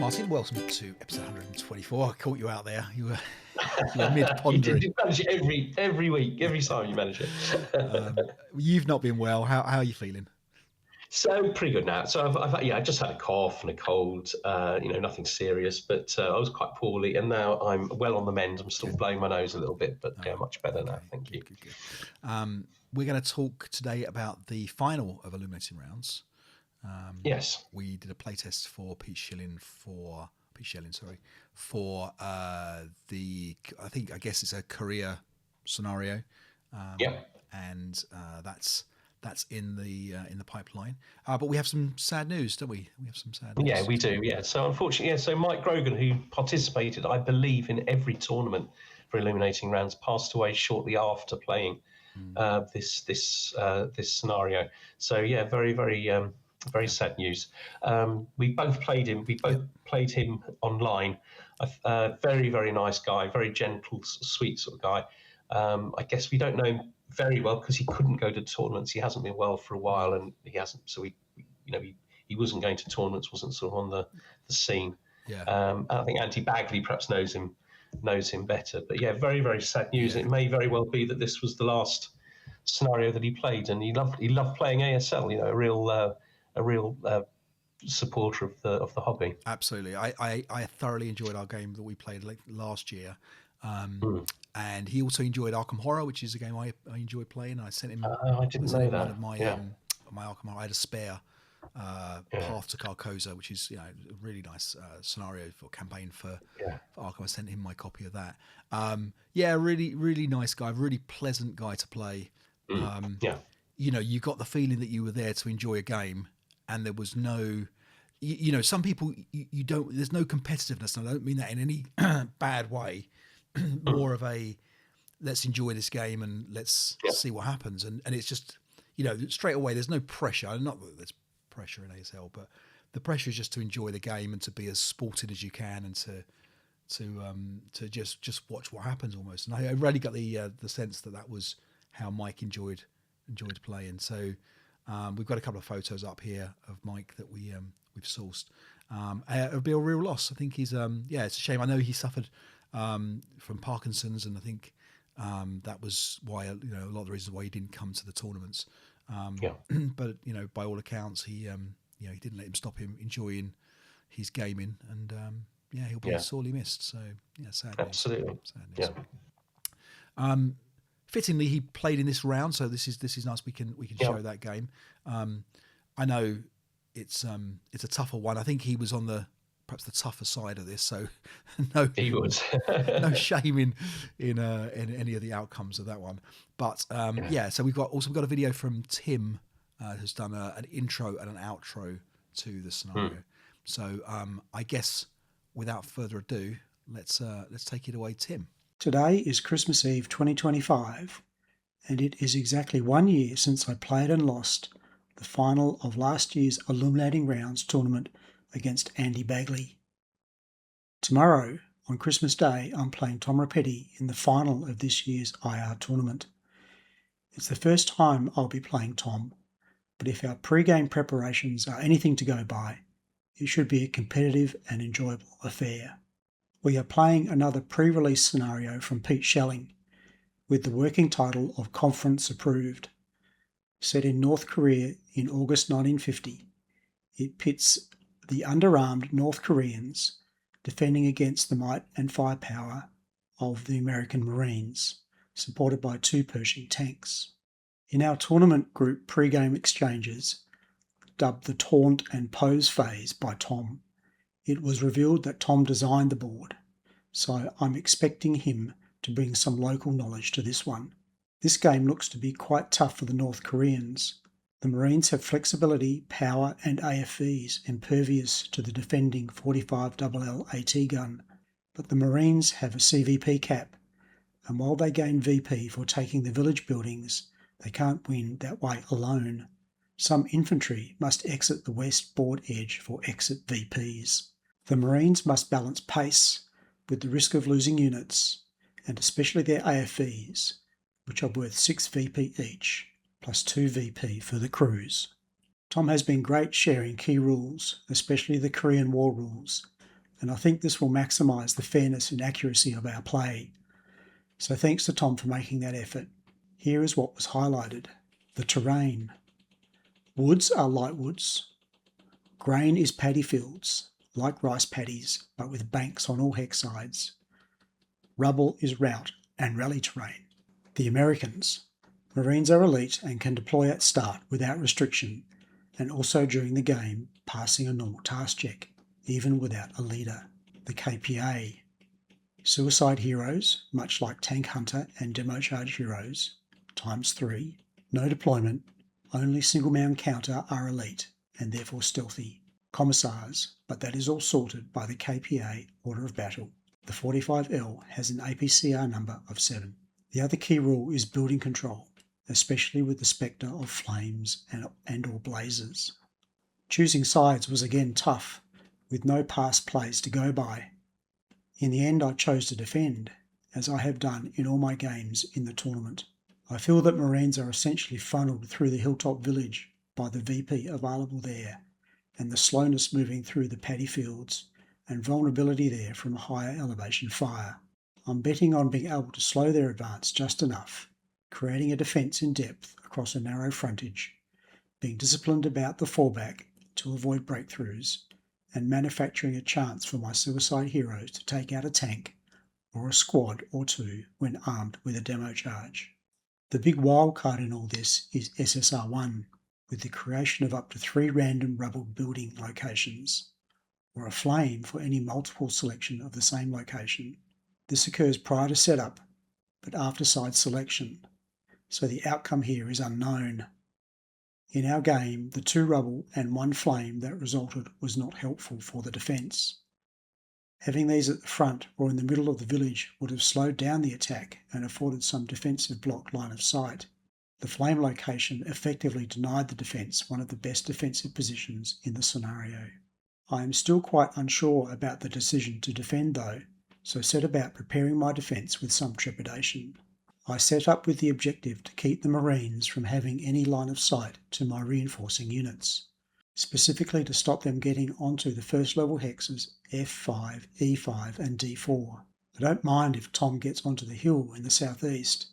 Martin, welcome to episode 124. I caught you out there. You were mid-pondering. You manage it every week, every time you manage it. You've not been well. How are you feeling? So pretty good now. So I just had a cough and a cold, nothing serious, but I was quite poorly, and now I'm well on the mend. I'm still blowing my nose a little bit, but much better now. Thank you. Good. We're going to talk today about the final of Illuminating Rounds. Yes. We did a playtest for Pete Schilling for I guess it's a Korea scenario. And that's in the pipeline. But we have some sad news, don't we? We have some sad news. Yeah, we do. Yeah. So unfortunately, so Mike Grogan, who participated, I believe, in every tournament for Illuminating Rounds, passed away shortly after playing this scenario. So yeah, very, very. Very sad news. We both played him. We both played him online. Very, very nice guy. Very gentle, sweet sort of guy. I guess we don't know him very well because he couldn't go to tournaments. He hasn't been well for a while, and he hasn't. So he wasn't going to tournaments. Wasn't sort of on the scene. Yeah. I think Andy Bagley perhaps knows him better. But yeah, very, very sad news. Yeah. It may very well be that this was the last scenario that he played, and he loved playing ASL. You know, a real supporter of the hobby. Absolutely. I thoroughly enjoyed our game that we played last year. And he also enjoyed Arkham Horror, which is a game I enjoy playing. I sent him I didn't know that. One of my my Arkham Horror. I had a spare path to Carcosa, which is a really nice scenario for campaign for Arkham. I sent him my copy of that. Really, really nice guy, really pleasant guy to play. You got the feeling that you were there to enjoy a game. And there was no, some people you don't. There's no competitiveness, and I don't mean that in any bad way. More of a let's enjoy this game and let's see what happens. And it's just straight away there's no pressure. Not that there's pressure in ASL, but the pressure is just to enjoy the game and to be as sported as you can and to just watch what happens almost. And I really got the sense that was how Mike enjoyed playing. So. We've got a couple of photos up here of Mike that we've sourced. It would be a real loss. I think he's it's a shame. I know he suffered from Parkinson's, and I think that was why a lot of the reasons why he didn't come to the tournaments. But by all accounts, he didn't let him stop him enjoying his gaming, and he'll be sorely missed. So sad. Absolutely. Sad news. Fittingly, he played in this round, so this is nice. We can show that game. I know it's a tougher one. I think he was on perhaps the tougher side of this, so he was no shame in any of the outcomes of that one. But so we've got a video from Tim who's done an intro and an outro to the scenario. So I guess without further ado, let's take it away, Tim. Today is Christmas Eve 2025, and it is exactly 1 year since I played and lost the final of last year's Illuminating Rounds tournament against Andy Bagley. Tomorrow, on Christmas Day, I'm playing Tom Rapetti in the final of this year's IR tournament. It's the first time I'll be playing Tom, but if our pre-game preparations are anything to go by, it should be a competitive and enjoyable affair. We are playing another pre-release scenario from Pete Schilling with the working title of Conference Approved. Set in North Korea in August 1950, it pits the underarmed North Koreans defending against the might and firepower of the American Marines, supported by 2 Pershing tanks. In our tournament group pre-game exchanges, dubbed the Taunt and Pose phase by Tom, it was revealed that Tom designed the board, so I'm expecting him to bring some local knowledge to this one. This game looks to be quite tough for the North Koreans. The Marines have flexibility, power and AFVs impervious to the defending 45LL AT gun, but the Marines have a CVP cap, and while they gain VP for taking the village buildings, they can't win that way alone. Some infantry must exit the west board edge for exit VPs. The Marines must balance pace with the risk of losing units, and especially their AFVs, which are worth 6 VP each, plus 2 VP for the crews. Tom has been great sharing key rules, especially the Korean War rules, and I think this will maximise the fairness and accuracy of our play. So thanks to Tom for making that effort. Here is what was highlighted. The terrain. Woods are light woods. Grain is paddy fields, like rice paddies, but with banks on all hex sides. Rubble is route and rally terrain. The Americans. Marines are elite and can deploy at start without restriction, and also during the game, passing a normal task check, even without a leader. The KPA. Suicide heroes, much like Tank Hunter and Demo Charge heroes, ×3. No deployment, only single man counter are elite, and therefore stealthy. Commissars, but that is all sorted by the KPA order of battle. The 45L has an APCR number of 7. The other key rule is building control, especially with the spectre of flames and or blazes. Choosing sides was again tough, with no past plays to go by. In the end I chose to defend, as I have done in all my games in the tournament. I feel that Marines are essentially funneled through the hilltop village by the VP available there, and the slowness moving through the paddy fields, and vulnerability there from higher elevation fire. I'm betting on being able to slow their advance just enough, creating a defence in depth across a narrow frontage, being disciplined about the fallback to avoid breakthroughs, and manufacturing a chance for my suicide heroes to take out a tank or a squad or two when armed with a demo charge. The big wildcard in all this is SSR1, with the creation of up to 3 random rubble building locations, or a flame for any multiple selection of the same location. This occurs prior to setup, but after side selection, so the outcome here is unknown. In our game, the 2 rubble and 1 flame that resulted was not helpful for the defence. Having these at the front or in the middle of the village would have slowed down the attack and afforded some defensive block line of sight. The flame location effectively denied the defence one of the best defensive positions in the scenario. I am still quite unsure about the decision to defend though, so set about preparing my defence with some trepidation. I set up with the objective to keep the Marines from having any line of sight to my reinforcing units, specifically to stop them getting onto the first level hexes F5, E5 and D4. I don't mind if Tom gets onto the hill in the southeast,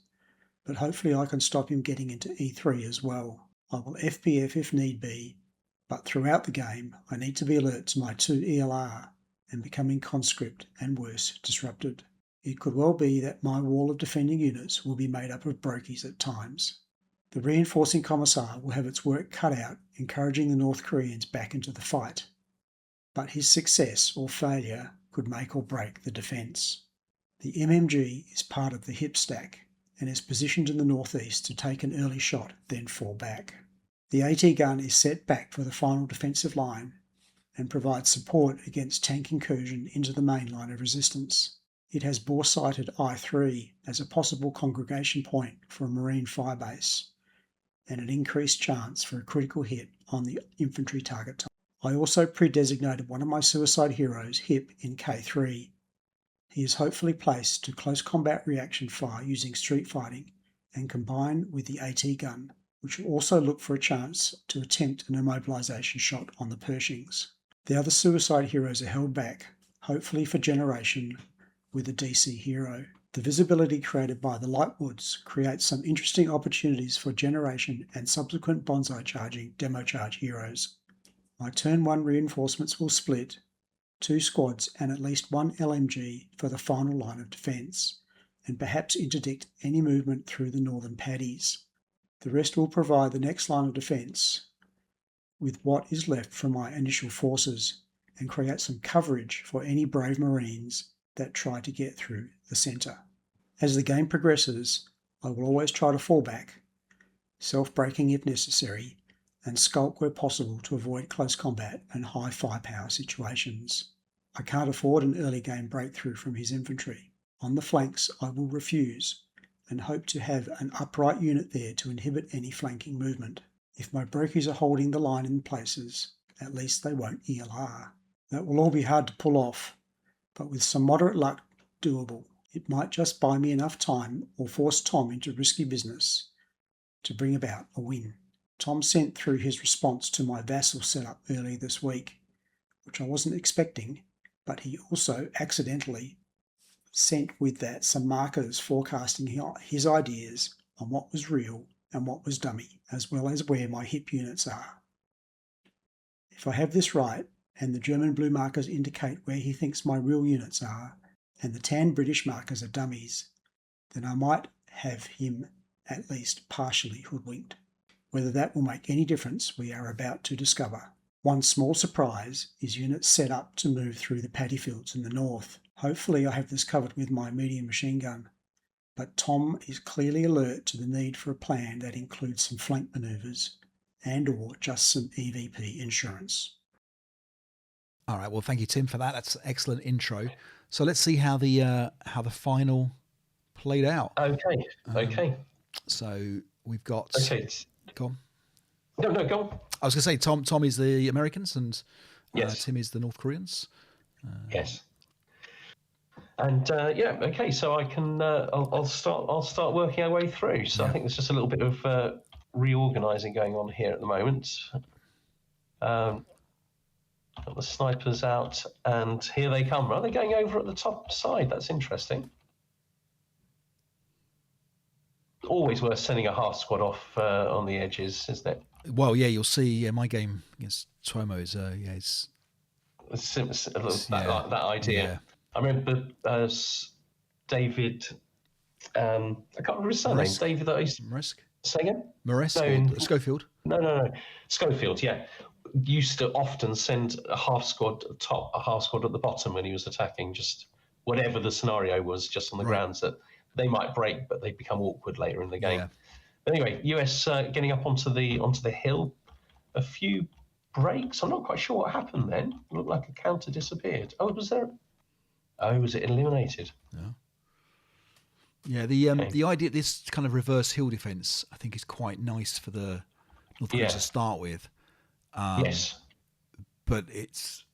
but hopefully I can stop him getting into E3 as well. I will FPF if need be, but throughout the game I need to be alert to my 2 ELR and becoming conscript and worse, disrupted. It could well be that my wall of defending units will be made up of brokies at times. The reinforcing commissar will have its work cut out encouraging the North Koreans back into the fight, but his success or failure could make or break the defence. The MMG is part of the hip stack and is positioned in the northeast to take an early shot, then fall back. The AT gun is set back for the final defensive line and provides support against tank incursion into the main line of resistance. It has bore-sighted I3 as a possible congregation point for a Marine firebase and an increased chance for a critical hit on the infantry target type. I also pre-designated one of my suicide heroes, Hip, in K3. He is hopefully placed to close combat reaction fire using street fighting and combine with the AT gun, which will also look for a chance to attempt an immobilization shot on the Pershings. The other suicide heroes are held back, hopefully for generation, with a DC hero. The visibility created by the light woods creates some interesting opportunities for generation and subsequent bonsai charging demo charge heroes. My turn 1 reinforcements will split, 2 squads and at least 1 LMG for the final line of defence, and perhaps interdict any movement through the northern paddies. The rest will provide the next line of defence with what is left from my initial forces and create some coverage for any brave Marines that try to get through the centre. As the game progresses, I will always try to fall back, self-breaking if necessary, and skulk where possible to avoid close combat and high firepower situations. I can't afford an early game breakthrough from his infantry. On the flanks I will refuse and hope to have an upright unit there to inhibit any flanking movement. If my brokies are holding the line in places, at least they won't ELR. That will all be hard to pull off, but with some moderate luck doable. It might just buy me enough time or force Tom into risky business to bring about a win. Tom sent through his response to my vassal setup earlier this week, which I wasn't expecting, but he also accidentally sent with that some markers forecasting his ideas on what was real and what was dummy, as well as where my hip units are. If I have this right, and the German blue markers indicate where he thinks my real units are, and the tan British markers are dummies, then I might have him at least partially hoodwinked. Whether that will make any difference, we are about to discover. One small surprise is units set up to move through the paddy fields in the north. Hopefully I have this covered with my medium machine gun, but Tom is clearly alert to the need for a plan that includes some flank manoeuvres and or just some EVP insurance. All right, well, thank you, Tim, for that. That's an excellent intro. So let's see how the final played out. Okay. So we've got... Okay. Go on. No, go on. I was going to say Tom is the Americans and yes. Tim is the North Koreans. Yes. And okay. So I can I'll start working our way through. So I think there's just a little bit of reorganising going on here at the moment. Got the snipers out, and here they come. Are they going over at the top side? That's interesting. Always worth sending a half squad off on the edges, isn't it? Well, yeah, you'll see. My game against Tuomo is that idea. Yeah. I remember David. I can't remember his surname. David. Marisk. Say again. Marisk. Schofield. No. Schofield. Yeah, used to often send a half squad at the top, a half squad at the bottom when he was attacking. Just whatever the scenario was, just on the grounds that they might break, but they become awkward later in the game. Yeah. Anyway, US getting up onto the hill. A few breaks. I'm not quite sure what happened then. It looked like a counter disappeared. Was it eliminated? Yeah. The idea, this kind of reverse hill defense, I think is quite nice for the North Koreans to start with. Yes. But it's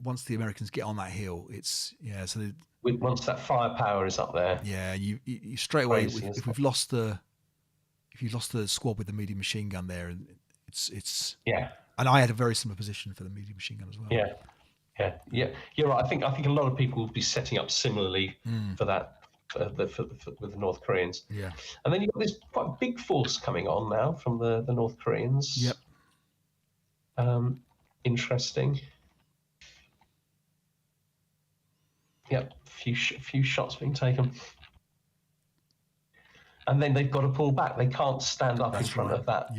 once the Americans get on that hill, it's so once that firepower is up there. Yeah, you straight away if you've lost the squad with the medium machine gun there, and it's And I had a very similar position for the medium machine gun as well. Yeah. You're right. I think a lot of people will be setting up similarly for that with the North Koreans. Yeah. And then you've got this quite big force coming on now from the North Koreans. Yep. Interesting. Yep. Few shots being taken. And then they've got to pull back. They can't stand up in front of that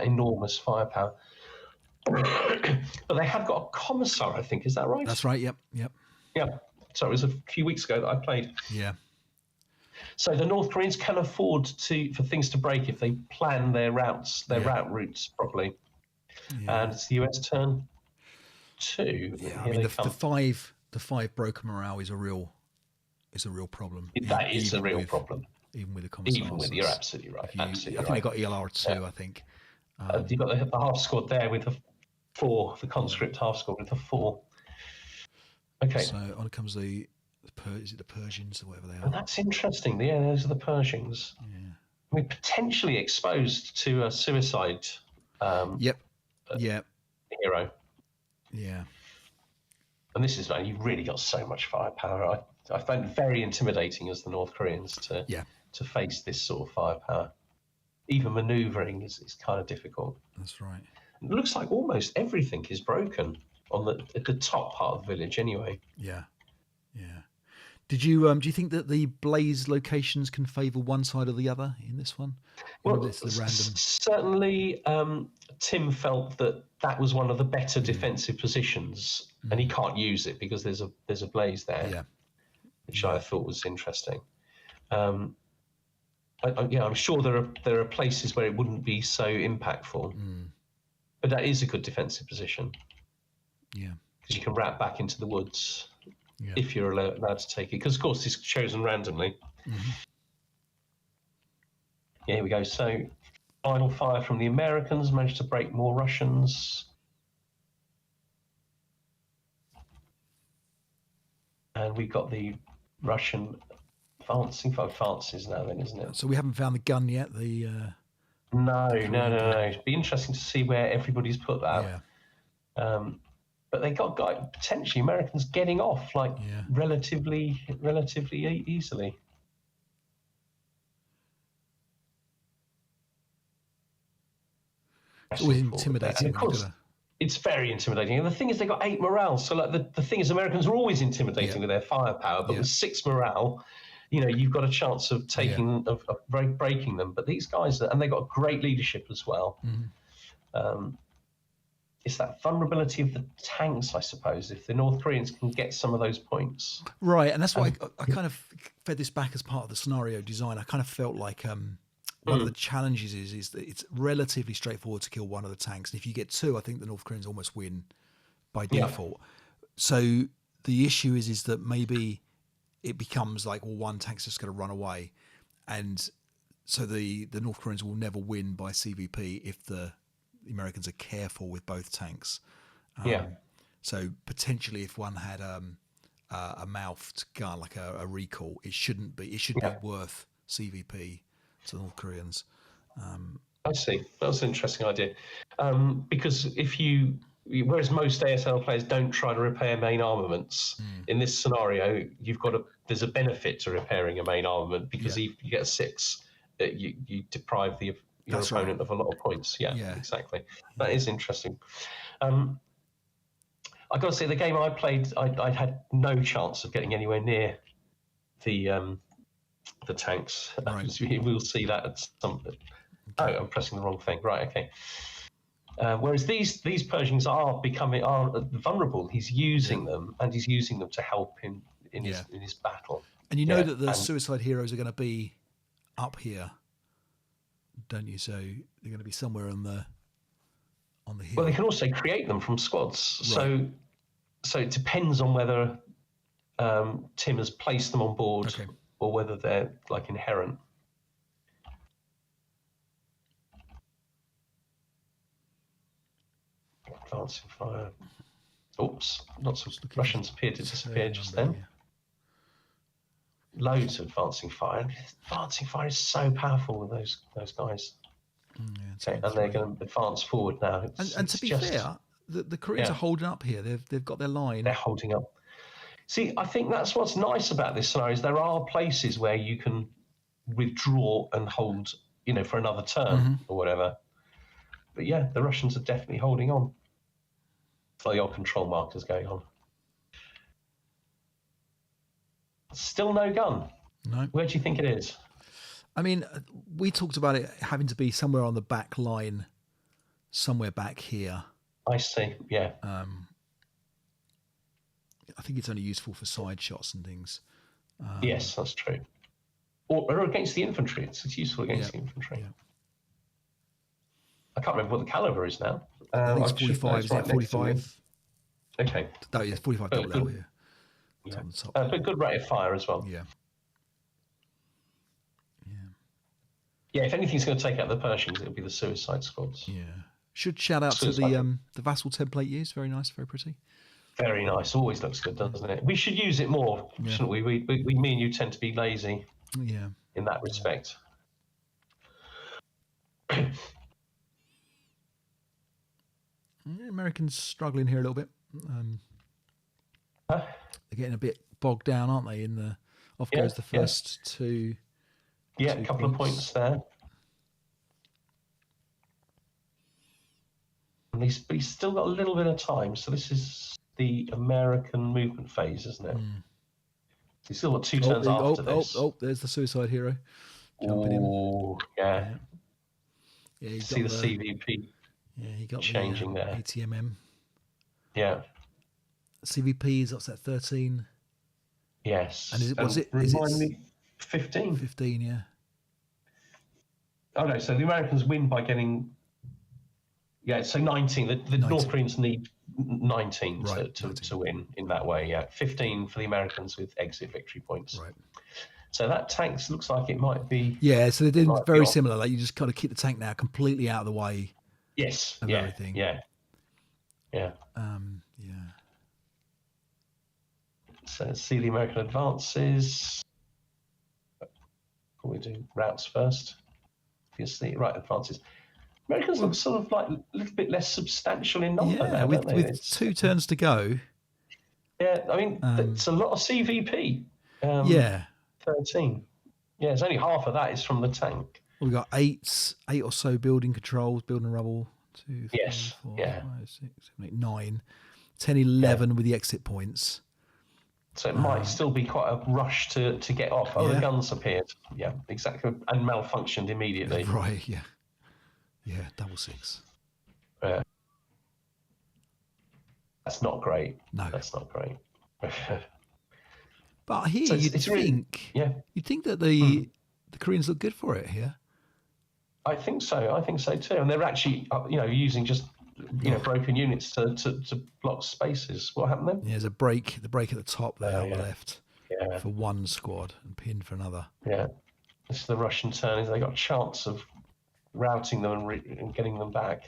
enormous firepower. But they have got a commissar, I think. Is that right? That's right. Yep. Yeah. So it was a few weeks ago that I played. Yeah. So the North Koreans can afford for things to break if they plan their route routes properly. Yeah. And it's the US turn 2. Yeah. I mean, the five broken morale is a real problem. That is a real problem. Even with the commissars. You're absolutely right. I think they got ELR 2. I think. You've got the half squad there with the 4, the conscript half squad with the 4. Okay. So on comes the Persians or whatever they are. And that's interesting. Yeah, those are the Persians. Yeah. I mean, potentially exposed to a suicide. Yep. Hero. Yeah. And this is you've really got so much firepower. I find it very intimidating as the North Koreans to face this sort of firepower. Even manoeuvring is kind of difficult. That's right. It looks like almost everything is broken at the top part of the village anyway. Yeah. Do you think that the blaze locations can favour one side or the other in this one? Well, certainly Tim felt that was one of the better defensive positions, and he can't use it because there's a blaze there, which I thought was interesting. I'm sure there are places where it wouldn't be so impactful, but that is a good defensive position. Yeah, because you can wrap back into the woods if you're allowed to take it. Because of course it's chosen randomly. Mm-hmm. Yeah, here we go. So final fire from the Americans managed to break more Russians. And we've got the Russian advances now then, isn't it? So we haven't found the gun yet. No. It'd be interesting to see where everybody's put that. Yeah. but they got potentially Americans getting off like relatively easily. It's always intimidating. And of course, it's very intimidating. And the thing is, they got 8 morale. So like the thing is, Americans are always intimidating with their firepower, but with 6 morale, you've got a chance of of breaking them. But these guys, and they got great leadership as well. It's that vulnerability of the tanks, I suppose, if the North Koreans can get some of those points. Right, and that's why I kind of fed this back as part of the scenario design. I kind of felt like one of the challenges is that it's relatively straightforward to kill one of the tanks. And if you get 2, I think the North Koreans almost win by default. So the issue is that maybe it becomes like, well, one tank's just going to run away. And so the North Koreans will never win by CVP if the Americans are careful with both tanks. So potentially, if one had a mouthed gun, like a recall, it should be worth CVP to the North Koreans. I see. That's an interesting idea. Because whereas most ASL players don't try to repair main armaments, in this scenario, there's a benefit to repairing a main armament because if you get a 6, you deprive your opponent of a lot of points. Yeah, exactly. That is interesting. I got to say, the game I played, I had no chance of getting anywhere near the tanks. Right. We'll see that at some. Oh, I'm pressing the wrong thing. Right. Okay. Whereas these Pershings are vulnerable. He's using them, and he's using them to help him in his battle. And you know that the suicide heroes are going to be up here, don't you? So they're going to be somewhere on the hill. Well, they can also create them from squads. Right. So it depends on whether Tim has placed them on board or whether they're like inherent. Advancing fire. Oops, lots of Russians appeared to disappear just then. Loads of advancing fire. Advancing fire is so powerful with those guys. And they're going to advance forward now. And to be fair, the Koreans are holding up here. They've got their line. They're holding up. See, I think that's what's nice about this scenario is there are places where you can withdraw and hold, for another turn or whatever. But yeah, the Russians are definitely holding on. The old control markers going on. Still no gun. No. Where do you think it is? I mean, we talked about it having to be somewhere on the back line, somewhere back here. I see. Yeah. I think it's only useful for side shots and things. Yes, that's true. Or against the infantry. It's useful against the infantry. Yeah. I can't remember what the caliber is now. I think it's 45. Is that 45? Okay. No, it's 45 double L here. Yeah. But good rate of fire as well. Yeah. Yeah, if anything's going to take out the Pershings, it'll be the suicide squads. Yeah. Should shout out to the vassal template used. Very nice, very pretty. Very nice. Always looks good, doesn't it? We should use it more, shouldn't we? Me and you tend to be lazy. Yeah. In that respect. Americans struggling here a little bit. They're getting a bit bogged down, aren't they? Off goes the first two. Yeah, a couple of points there. And he's still got a little bit of time. So this is the American movement phase, isn't it? He's still got 2 turns after this. Oh, there's the suicide hero jumping in. Yeah. Yeah, you see the CVP. Yeah, he got changing there. ATMM. Yeah. CVP is what's that? 13. Yes. And is it 15? 15, yeah. Oh no, so the Americans win by getting. Yeah, so 19. The 19. North Koreans need 19 to win in that way. Yeah, 15 for the Americans with exit victory points. Right. So that tank looks like it might be. Yeah, so they did very similar. Like you just kind of keep the tank now completely out of the way. Yes. Of everything. Yeah. Yeah. Yeah. So let's see the American advances. We do routes first. Obviously, right, advances. Americans look sort of like a little bit less substantial in number now, with don't they? with 2 turns to go. Yeah, I mean, it's a lot of CVP. Yeah. 13. Yeah, it's only half of that is from the tank. We've got eight or so building controls, building rubble. 2, 3, Yes, 4, yeah. 5, 6, 7, 8, 9, 10, 11 with the exit points. So it might still be quite a rush to get off. Oh, Yeah. the guns appeared. Yeah, exactly. And malfunctioned immediately. Right, yeah. Yeah, 6. That's not great. No. That's not great. But here So you'd think that the Koreans look good for it here. I think so. I think so too. And they're actually, using just broken units to block spaces. What happened then? Yeah, there's the break at the top there on the left Yeah. for one squad and pinned for another. Yeah, this is the Russian turn. Is they got a chance of routing them and getting them back.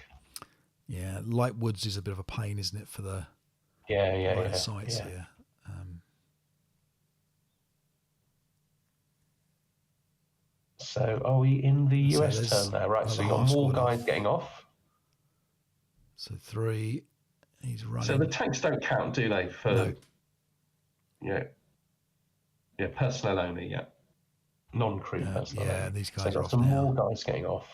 Yeah, light woods is a bit of a pain, isn't it, for the sites here. So are we in the US turn now? Right, so you've got more guys getting off. So 3, he's running. So the tanks don't count, do they? No. Yeah, personnel only, non-crew personnel. Yeah, these guys so are off some now. more guys getting off.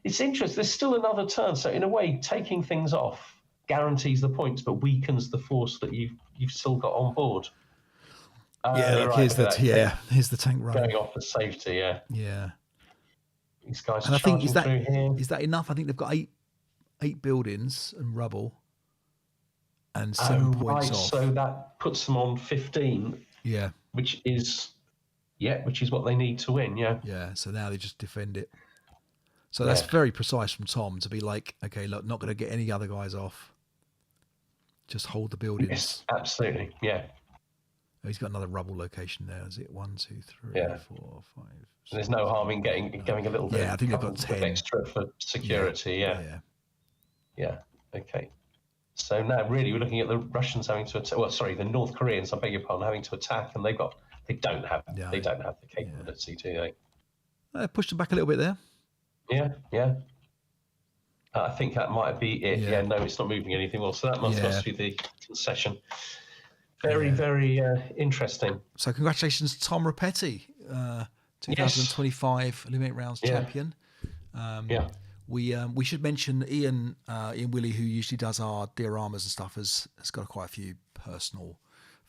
It's interesting. There's still another turn. So in a way, taking things off guarantees the points, but weakens the force that you've still got on board. Here's the tank running. Going off for safety, Yeah. These guys and are I think through here. Is that enough? I think they've got eight buildings and rubble and 7 points off. So that puts them on 15. Yeah. Which is what they need to win, Yeah, so now they just defend it. So that's very precise from Tom to be like, okay, look, not going to get any other guys off. Just hold the buildings. Yes, absolutely, yeah. Oh, he's got another rubble location there. Is it 1, 2, 3, 4, 5? So there's no harm in going a little bit. Yeah, I think they've got 10 extra for security. Yeah. Okay. So now, really, we're looking at the Russians having to attack. Well, sorry, the North Koreans. I beg your pardon, having to attack, and they don't have the capability, do they? They pushed them back a little bit there. Yeah. I think that might be it. Yeah, no, it's not moving anything more. So that must be the concession. Very interesting. So congratulations, Tom Rapetti, 2025 Eliminate Rounds champion. We should mention Ian Willie, who usually does our dioramas and stuff, has got quite a few personal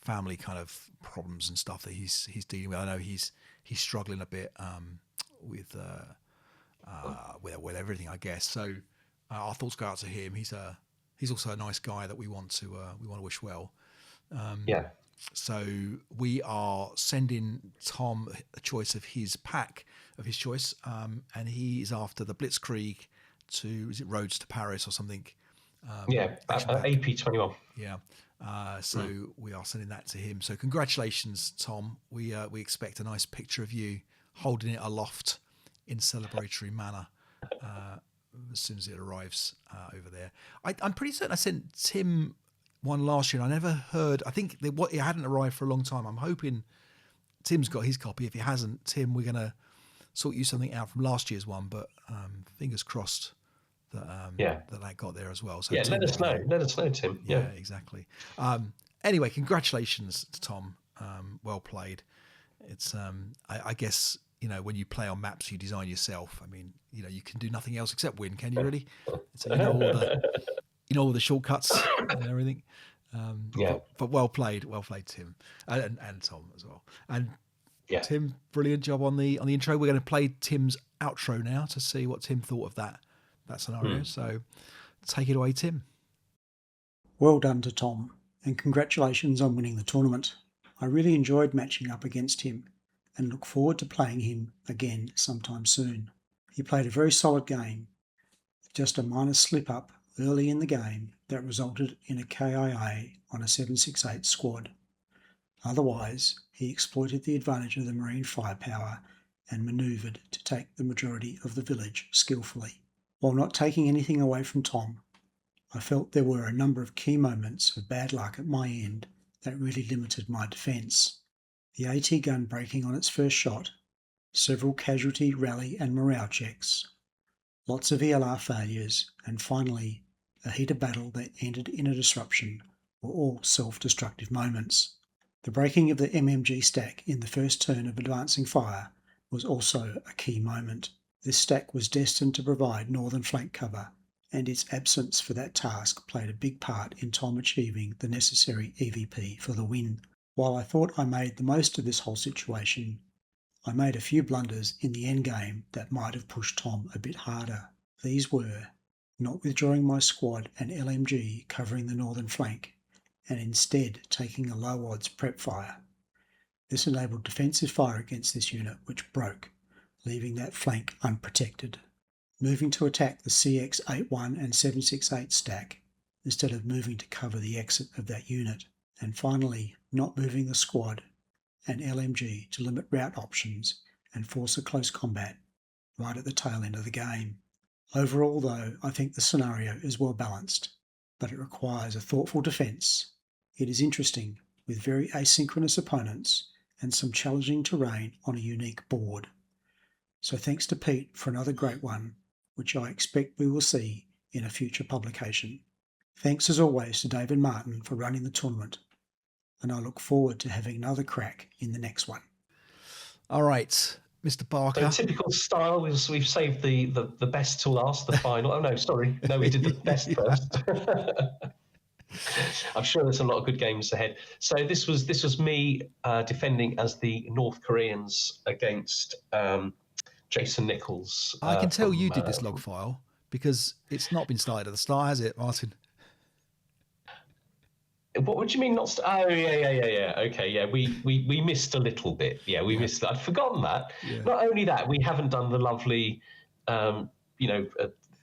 family kind of problems and stuff that he's dealing with. I know he's struggling a bit with everything, I guess. So our thoughts go out to him. He's also a nice guy that we want to wish well. So we are sending Tom a choice of his pack of his choice, and he is after the Blitzkrieg is it Roads to Paris or something? AP21. Yeah. So we are sending that to him. So congratulations, Tom. We expect a nice picture of you holding it aloft in celebratory manner as soon as it arrives over there. I'm pretty certain I sent Tim one last year. I never heard. I think it hadn't arrived for a long time. I'm hoping Tim's got his copy. If he hasn't, Tim, we're gonna sort you something out from last year's one. But fingers crossed that got there as well. So Tim, let us know, Tim. Yeah, exactly. Anyway, congratulations to Tom. Well played. It's I guess when you play on maps you design yourself. I mean, you can do nothing else except win. Can you really? So all the shortcuts and everything. But well played, Tim, and Tom as well. And Tim, brilliant job on the intro. We're going to play Tim's outro now to see what Tim thought of that scenario. So take it away, Tim. Well done to Tom, and congratulations on winning the tournament. I really enjoyed matching up against him and look forward to playing him again sometime soon. He played a very solid game, just a minor slip-up early in the game that resulted in a KIA on a 768 squad. Otherwise, he exploited the advantage of the marine firepower and manoeuvred to take the majority of the village skillfully. While not taking anything away from Tom, I felt there were a number of key moments of bad luck at my end that really limited my defence. The AT gun breaking on its first shot, several casualty, rally and morale checks, Lots of ELR failures, and finally, a heated battle that ended in a disruption were all self-destructive moments. The breaking of the MMG stack in the first turn of advancing fire was also a key moment. This stack was destined to provide northern flank cover, and its absence for that task played a big part in Tom achieving the necessary EVP for the win. While I thought I made the most of this whole situation, I made a few blunders in the endgame that might have pushed Tom a bit harder. These were not withdrawing my squad and LMG covering the northern flank, and instead taking a low odds prep fire. This enabled defensive fire against this unit, which broke, leaving that flank unprotected. Moving to attack the CX-81 and 768 stack instead of moving to cover the exit of that unit. And finally, not moving the squad and LMG to limit route options and force a close combat right at the tail end of the game. Overall, though, I think the scenario is well balanced, but it requires a thoughtful defence. It is interesting, with very asynchronous opponents and some challenging terrain on a unique board. So thanks to Pete for another great one, which I expect we will see in a future publication. Thanks as always to David Martin for running the tournament, and I look forward to having another crack in the next one. All right, Mr. Barker. So typical style, we've saved the best to last, the final. Oh, no, sorry. No, we did the best first. I'm sure there's a lot of good games ahead. So this was me defending as the North Koreans against Jason Nichols. I can tell you did this log file because it's not been started at the start, has it, Martin? What do you mean not? Oh, yeah. Okay, yeah, we missed a little bit. Yeah, we missed that. I'd forgotten that. Yeah. Not only that, we haven't done the lovely, like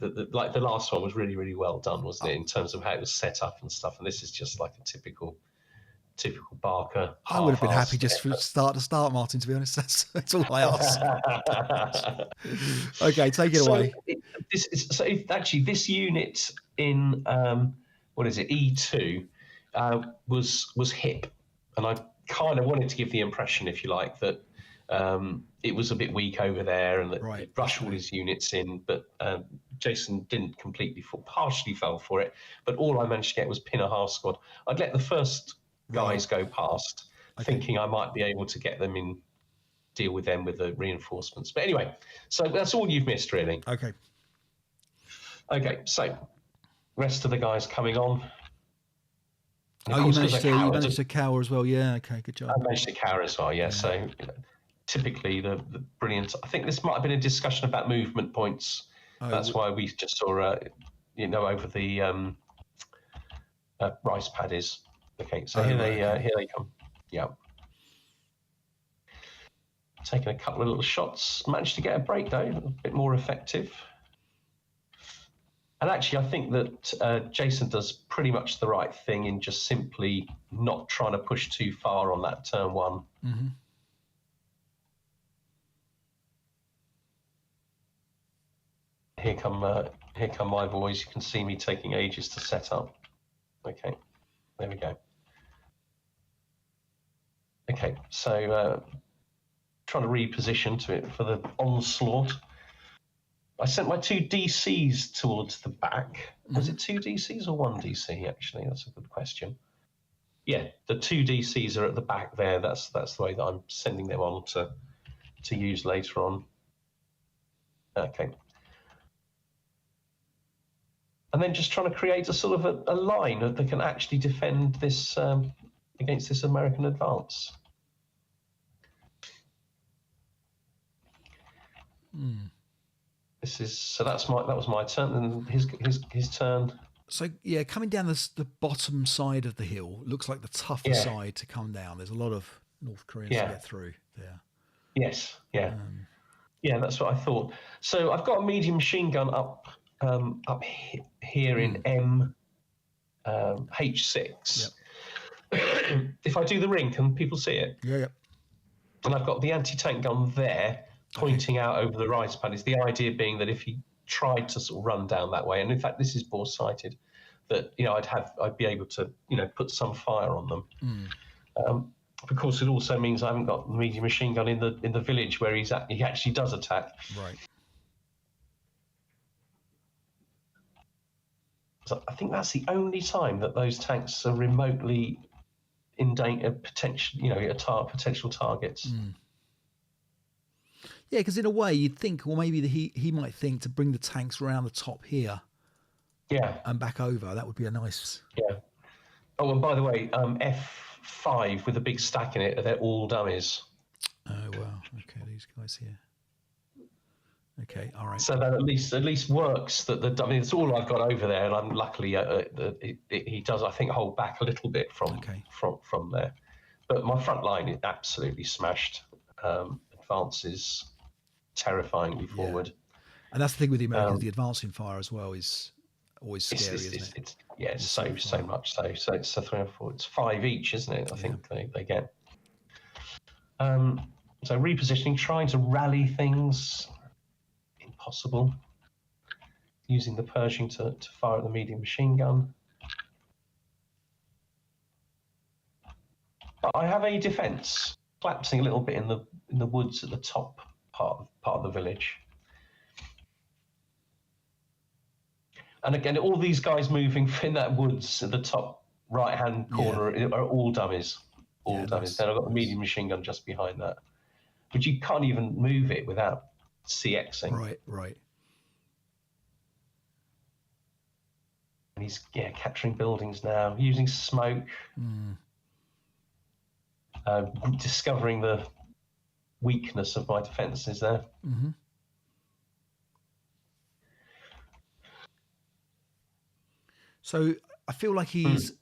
the last one was really, really well done, wasn't it, in terms of how it was set up and stuff. And this is just like a typical Barker. I would have been happy just for start to start, Martin, to be honest. That's all I ask. Okay, take it away. This unit in, what is it, E2, was hip. And I kind of wanted to give the impression, if you like, that it was a bit weak over there and that it rushed all his units in, but Jason didn't completely partially fell for it. But all I managed to get was pin a half squad. I'd let the first guys go past, thinking I might be able to get them in, deal with them with the reinforcements. But anyway, so that's all you've missed, really. Okay, so rest of the guys coming on. You managed to cower as well. Yeah, okay, good job. I managed to cower as well, yeah. So typically the brilliant, I think this might have been a discussion about movement points. That's why we just saw, over the rice paddies. Okay, so here they come. Yeah. Taking a couple of little shots. Managed to get a break, though, a bit more effective. And actually, I think that Jason does pretty much the right thing in just simply not trying to push too far on that turn one. Mm-hmm. Here come my boys. You can see me taking ages to set up. Okay, there we go. Okay, so trying to reposition to it for the onslaught. I sent my two DCs towards the back. Was it two DCs or one DC, actually? That's a good question. Yeah, the two DCs are at the back there. That's the way that I'm sending them on to use later on. Okay. And then just trying to create a sort of a line that can actually defend this against this American advance. That was my turn, and his turn. So yeah, coming down the bottom side of the hill looks like the tougher side to come down. There's a lot of North Koreans to get through there. Yes, yeah, that's what I thought. So I've got a medium machine gun up here in H6. Yep. If I do the ring, can people see it? Yeah. And I've got the anti-tank gun there, pointing out over the rice paddies. The idea being that if he tried to sort of run down that way, and in fact this is bore sighted, that I'd be able to put some fire on them. Of course, it also means I haven't got the medium machine gun in the village where he actually does attack. Right. So I think that's the only time that those tanks are remotely in danger, potential targets. Yeah, because in a way you'd think, well, maybe he might think to bring the tanks around the top here. Yeah. And back over. That would be a nice. Yeah. Oh, and by the way, F5 with a big stack in it, they're all dummies. Oh wow. Okay, these guys here. Okay, all right. So that at least works. It's all I've got over there, and I'm luckily he does, I think, hold back a little bit from there. But my front line is absolutely smashed. Advances terrifyingly forward. And that's the thing with the Americans, the advancing fire as well is always scary, isn't it? It's so much so. So it's a 3 or 4, it's 5 each, isn't it? I think they get. So repositioning, trying to rally things, impossible. Using the Pershing to fire at the medium machine gun. But I have a defence, collapsing a little bit in the woods at the top part of the village. And again, all these guys moving in that woods at the top right-hand corner are all dummies. All dummies. Then I've got the medium machine gun just behind that. But you can't even move it without CXing. Right. And he's capturing buildings now, using smoke, discovering the weakness of my defences there. Mm-hmm. So I feel like he's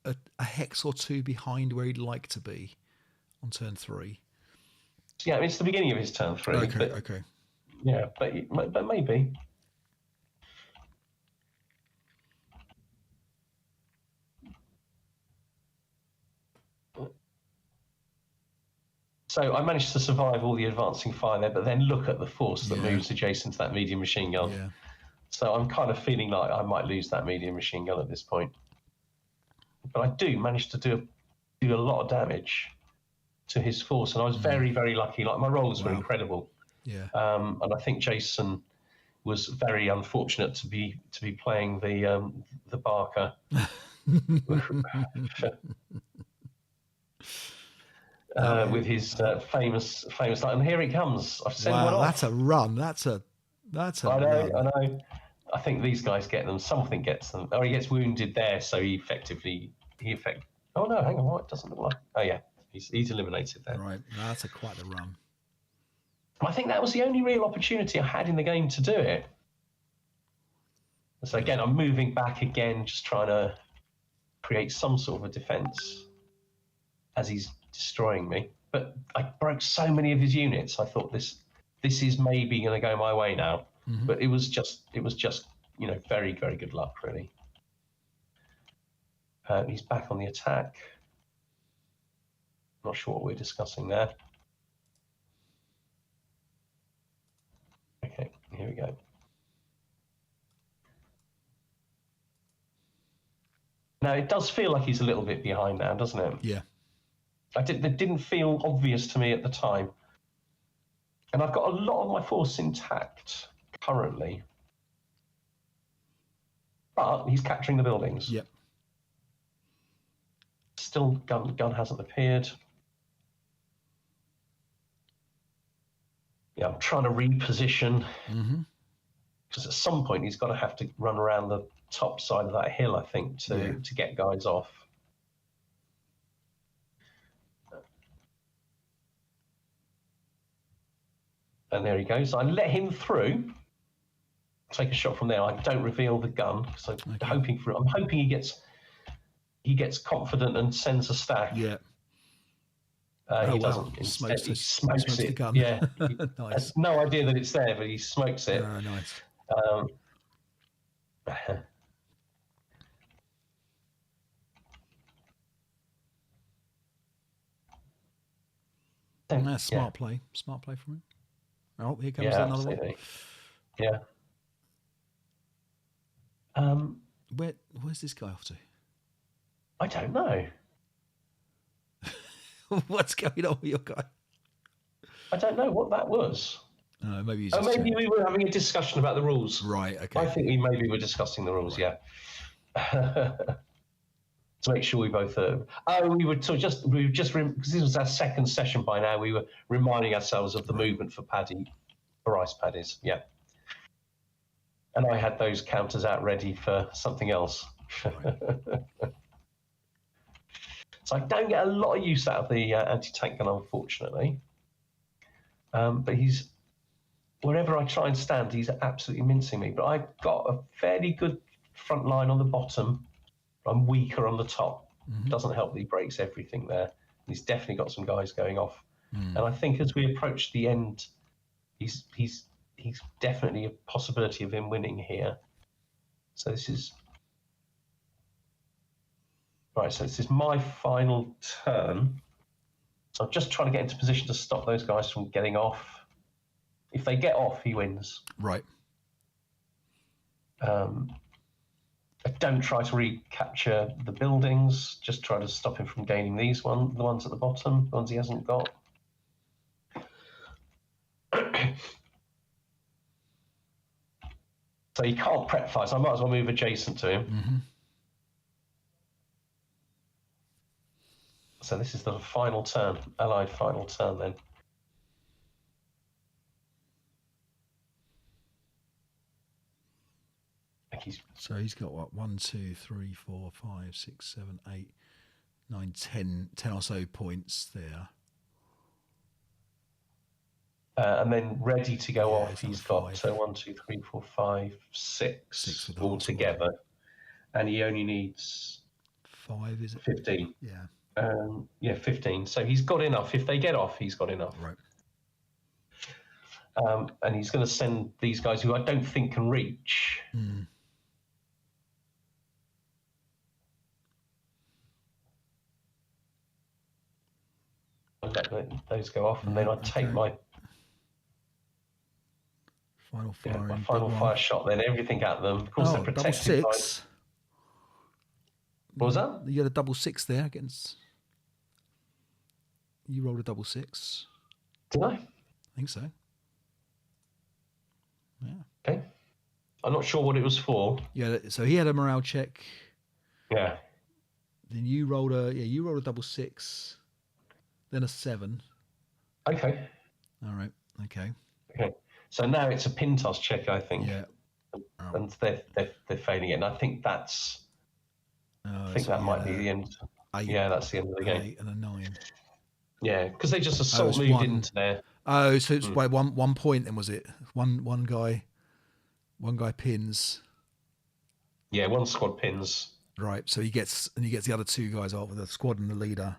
a hex or two behind where he'd like to be on turn 3. Yeah, it's the beginning of his turn 3. Okay. Yeah, but maybe. So I managed to survive all the advancing fire there, but then look at the force that moves adjacent to that medium machine gun. Yeah. So I'm kind of feeling like I might lose that medium machine gun at this point. But I do manage to do a lot of damage to his force, and I was very, very lucky. Like my rolls were incredible. Yeah. And I think Jason was very unfortunate to be playing the Barker. With his famous line, and here he comes. I've sent one off. That's a run. That's a run. I know. I think these guys get them. Something gets them. Or he gets wounded there, so Oh no, hang on. It doesn't look like. Oh yeah, he's eliminated there. Right. No, that's quite a run. I think that was the only real opportunity I had in the game to do it. So again, I'm moving back again, just trying to create some sort of a defence as he's destroying me. But I broke so many of his units. I thought this is maybe going to go my way now. Mm-hmm. But it was just very, very good luck, really. He's back on the attack. Not sure what we're discussing there. Okay, here we go. Now, it does feel like he's a little bit behind now, doesn't it? Yeah. It didn't feel obvious to me at the time. And I've got a lot of my force intact currently. But he's capturing the buildings. Yep. Still, gun hasn't appeared. Yeah, I'm trying to reposition. Because at some point he's got to have to run around the top side of that hill, I think, to get guys off. And there he goes. I let him through. Take a shot from there. I don't reveal the gun, so I'm hoping he gets confident and sends a stack. Yeah. He doesn't. He smokes it. The gun. Yeah. Nice. Has no idea that it's there, but he smokes it. Oh, nice. Smart play from him. Oh, here comes another absolutely. one. Yeah. Where's this guy off to? I don't know. What's going on with your guy? I don't know what that was. Maybe maybe we were having a discussion about the rules. Right. Okay. I think we maybe were discussing the rules. Right. to make sure we both. Because this was our second session by now. We were reminding ourselves of the movement for ice paddies. Yeah. And I had those counters out ready for something else. Right. So I don't get a lot of use out of the anti-tank gun, unfortunately. But wherever I try and stand, he's absolutely mincing me. But I've got a fairly good front line on the bottom. I'm weaker on the top. Doesn't help that he breaks everything there. He's definitely got some guys going off. And I think as we approach the end, he's definitely a possibility of him winning here. So this is right. So this is my final turn. So I'm just trying to get into position to stop those guys from getting off. If they get off, he wins. Right. Don't try to recapture the buildings. Just try to stop him from gaining the ones at the bottom, the ones he hasn't got. So he can't prep fire, so I might as well move adjacent to him. So this is the final turn, allied final turn then. So he's got what? 1, 2, 3, 4, 5, 6, 7, 8, 9, 10 or so points there. And then ready to go off, he's got 1, 2, 3, 4, 5, 6 all together. And he only needs 5, is it? 15. Yeah. 15. So he's got enough. If they get off, he's got enough. Right. And he's going to send these guys who I don't think can reach. Let those go off, and then I take my final fire shot. Then everything at them. Of course, they're protected. Double 6. What was that? You had a double 6 there against. You rolled a double 6. Did I? I think so. Yeah. Okay. I'm not sure what it was for. Yeah. So he had a morale check. Yeah. Then you rolled a double 6. Then a 7. Okay. All right. Okay. So now it's a pin toss check, I think. Yeah. And they're failing it. And I think that's. I think that might be the end. 8, yeah, that's the end of the game. 8 and a 9. Yeah, because they just assault moved into there. Oh, so it's by 1 point. Then was it one guy pins? Yeah, one squad pins. Right. So he gets the other 2 guys off with the squad and the leader.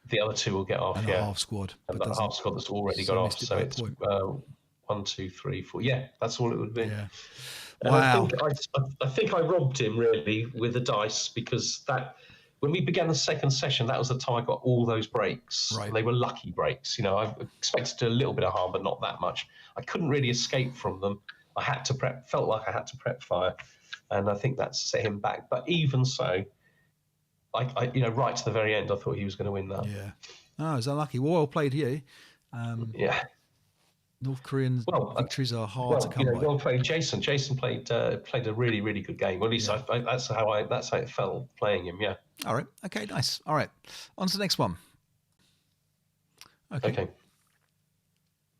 The other 2 will get off. And a half squad. And that half squad that's already got off. So it's 1, 2, 3, 4. Yeah, that's all it would be. Yeah. Wow. I think I robbed him really with the dice, because when we began the second session, that was the time I got all those breaks. Right. And they were lucky breaks. You know, I expected to do a little bit of harm, but not that much. I couldn't really escape from them. I had to felt like I had to prep fire, and I think that set him back. But even so, I right to the very end, I thought he was going to win that. Yeah. Oh, is that lucky? Well played here. Yeah. North Korean victories are hard to come by. Well played, Jason. Jason played a really, really good game. Well, at least that's how it felt playing him. Yeah. All right. Okay. Nice. All right. On to the next one. Okay.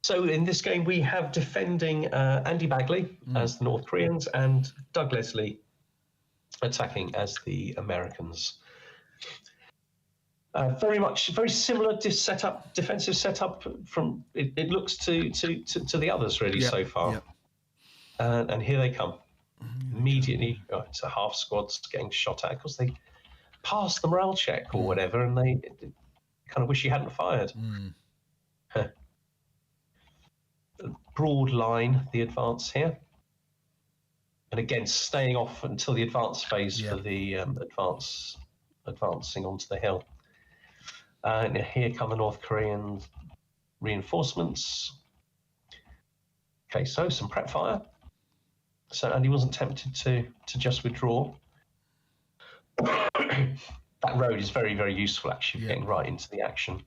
So in this game, we have defending Andy Bagley as the North Koreans and Doug Leslie attacking as the Americans. Very similar defensive setup from it looks to the others really so far. Yep. And here they come. Immediately, it's a half squad's getting shot at because they passed the morale check or whatever, and they kind of wish he hadn't fired. Broad line, the advance here. And again, staying off until the advance phase for the advancing onto the hill. And here come the North Korean reinforcements. Okay, so some prep fire. So Andy wasn't tempted to just withdraw. That road is very, very useful, actually, getting right into the action.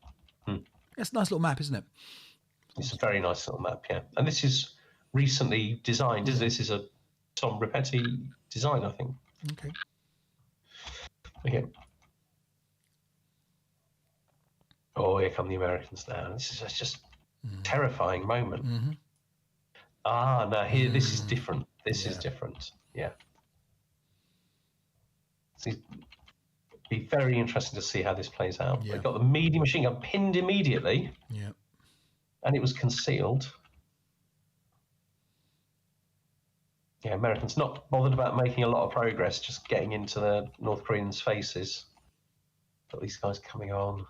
It's a nice little map, isn't it? It's a very nice little map, yeah. And this is recently designed, isn't it? This is a Tom Ripetti design, I think. Okay. Okay. Oh, here come the Americans now. This is just terrifying moment. Mm-hmm. No, here, this is different. This is Yeah. different. Yeah. It'd be very interesting to see how this plays out. Yeah. They've got the medium machine gun pinned immediately. Yeah. And it was concealed. Yeah, Americans not bothered about making a lot of progress, just getting into the North Koreans' faces. Got these guys coming on.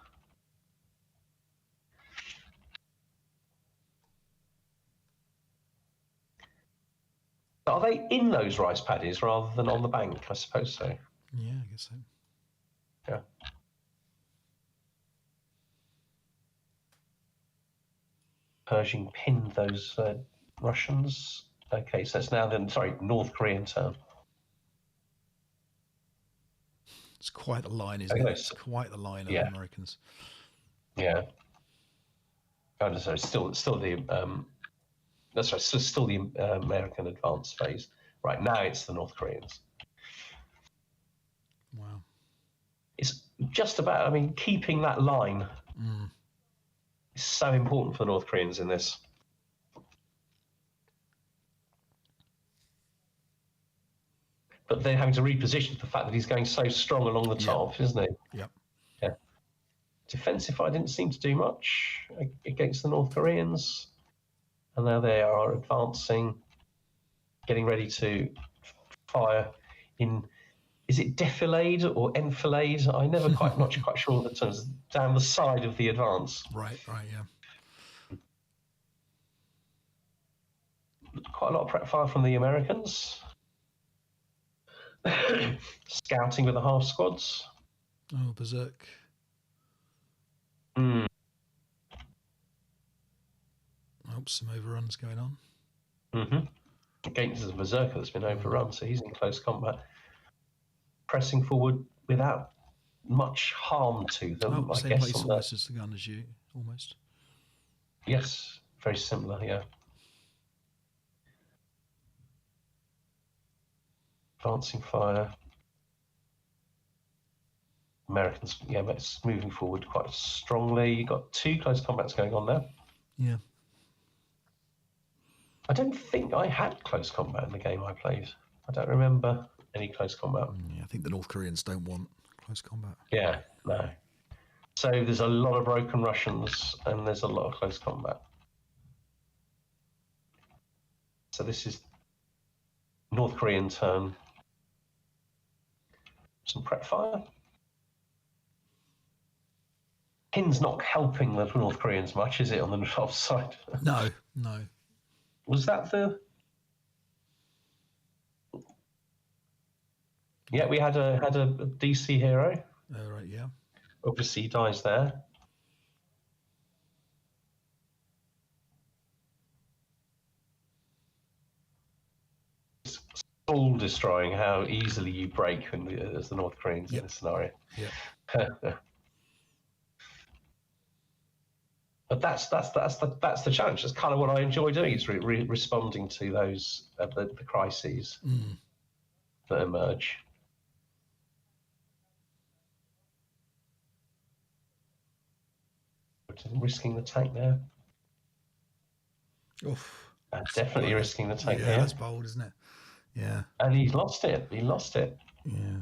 Are they in those rice paddies rather than on the bank? I suppose so. Yeah, I guess so. Yeah. Pershing pinned those Russians. Okay, so it's now then, North Korean turn. It's quite the line, isn't it? It's quite the line of the Americans. Yeah. Oh, sorry, still the that's right, still the American advance phase. Right now, it's the North Koreans. Wow. It's just about. I mean, keeping that line is so important for the North Koreans in this. But they're having to reposition the fact that he's going so strong along the top, isn't he? Yep. Yeah. Defensive, I didn't seem to do much against the North Koreans. And now they are advancing, getting ready to fire in, is it defilade or enfilade? I'm not quite sure the terms, down the side of the advance. Right, yeah. Quite a lot of prep fire from the Americans. Scouting with the half squads. Oh, berserk. Mm. Oh, some overruns going on. Mm-hmm. Against the berserker that's been overrun, so he's in close combat. Pressing forward without much harm to them, I same guess. place almost as the gun as you, almost. Yes, very similar, yeah. Advancing fire. Americans, yeah, but it's moving forward quite strongly. You've got 2 close combats going on now. Yeah. I don't think I had close combat in the game I played. I don't remember any close combat. Yeah, I think the North Koreans don't want close combat. Yeah, no. So there's a lot of broken Russians and there's a lot of close combat. So this is North Korean turn. Some prep fire. Pin's not helping the North Koreans much, is it, on the north side? No. Was that the... Yeah, we had a DC hero. Oh, right, yeah. Obviously, he dies there. It's soul destroying how easily you break as the North Koreans in this scenario. Yeah. But that's the challenge. That's kind of what I enjoy doing. Is responding to those the crises that emerge. Risking the tank there. Oof. Definitely risking the tank there. Yeah, that's bold, isn't it? Yeah. And he lost it. Yeah.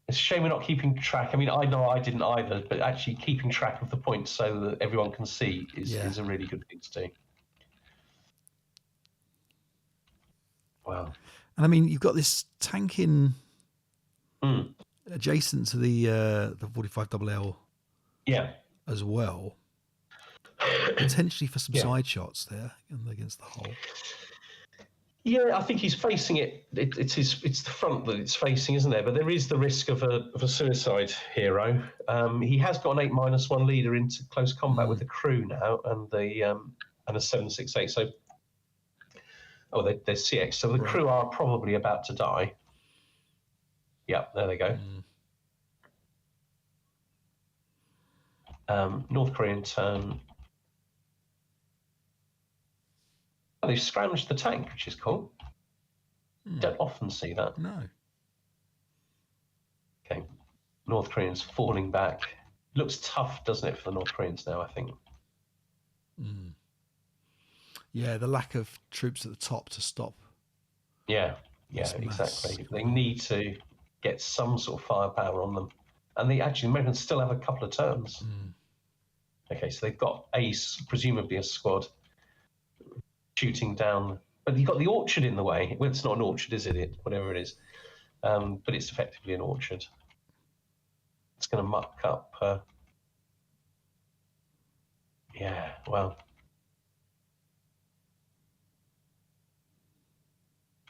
It's a shame we're not keeping track. I mean, I know I didn't either, but actually keeping track of the points so that everyone can see is a really good thing to do. Wow. And I mean, you've got this tank in adjacent to the 45LL as well. Potentially for some side shots there against the hull. Yeah, I think he's facing it. It's the front that it's facing, isn't there? But there is the risk of a suicide hero. He has got an 8-1 leader into close combat with the crew now, and a 768. So, they're CX. So the crew are probably about to die. Yeah, there they go. North Korean turn. They've scrounged the tank, which is cool. Don't often see that. No. Okay, North Koreans falling back. Looks tough, doesn't it, for the North Koreans now, I think. Yeah, the lack of troops at the top to stop. Yeah, This exactly. They mass. need to get some sort of firepower on them. And the Americans still have a couple of turns. Okay, so they've got presumably a squad shooting down. But you've got the orchard in the way. Well, it's not an orchard, is it? Whatever it is. But it's effectively an orchard. It's going to muck up. Yeah, well.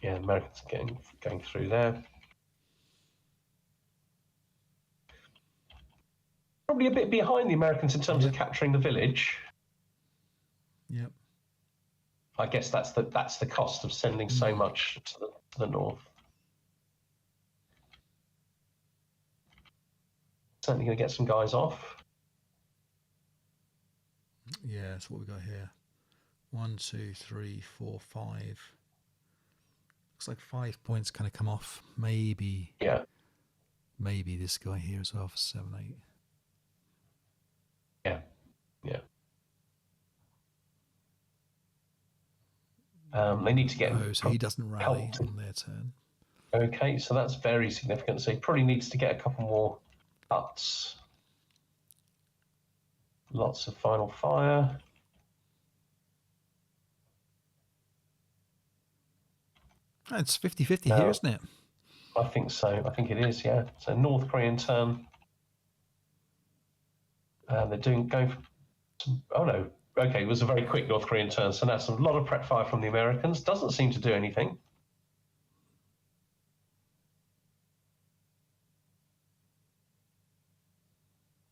Yeah, the Americans are going through there. Probably a bit behind the Americans in terms of capturing the village. Yep. I guess that's the cost of sending so much to the north. Certainly going to get some guys off. Yeah, that's what we got here. 1, 2, 3, 4, 5. Looks like 5 points kind of come off. Maybe. Yeah. Maybe this guy here as well for 7, 8. Yeah. They need to get. Oh, so he doesn't rally on their turn. Okay, so that's very significant. So he probably needs to get a couple more huts. Lots of final fire. It's 50-50 here, isn't it? I think so. I think it is, yeah. So North Korean turn. They're going for some, oh no. Okay, it was a very quick North Korean turn. So that's a lot of prep fire from the Americans. Doesn't seem to do anything.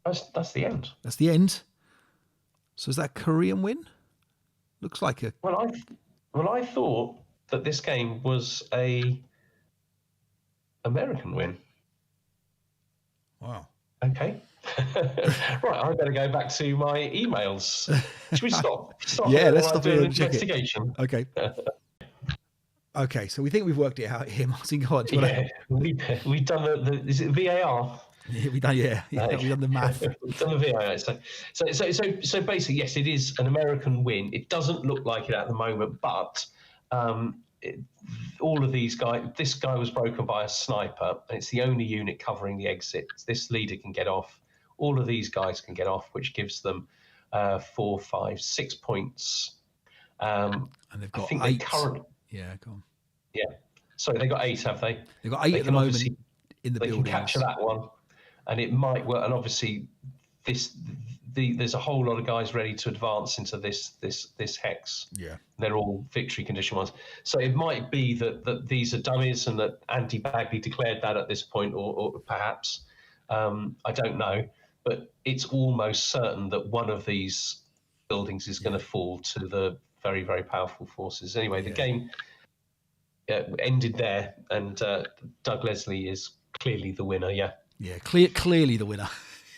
That's the end. That's the end. So is that a Korean win? Looks like a. Well, I thought that this game was a American win. Wow. Okay. Right, I better go back to my emails. Should we stop? Yeah, let's stop do here an and check it. investigation. Okay. Okay, so we think we've worked it out here, Martin. Go on. We've done the is it VAR? Yeah, we've done we've done the math. We've done the VAR. So basically, yes, it is an American win. It doesn't look like it at the moment, but all of these guys. This guy was broken by a sniper, and it's the only unit covering the exit. This leader can get off. All of these guys can get off, which gives them 4, 5, 6 points. And they've got 8. Yeah, go on. Yeah. Sorry, they got 8, have they? They've got 8 at the moment in the buildings. They can capture that one, and it might work. And obviously, there's a whole lot of guys ready to advance into this hex. Yeah. They're all victory condition ones. So it might be that these are dummies and that Andy Bagley declared that at this point, or perhaps. I don't know. But it's almost certain that one of these buildings is going to fall to the very, very powerful forces. Anyway, the game ended there, and Doug Leslie is clearly the winner. Yeah. Yeah, clearly the winner.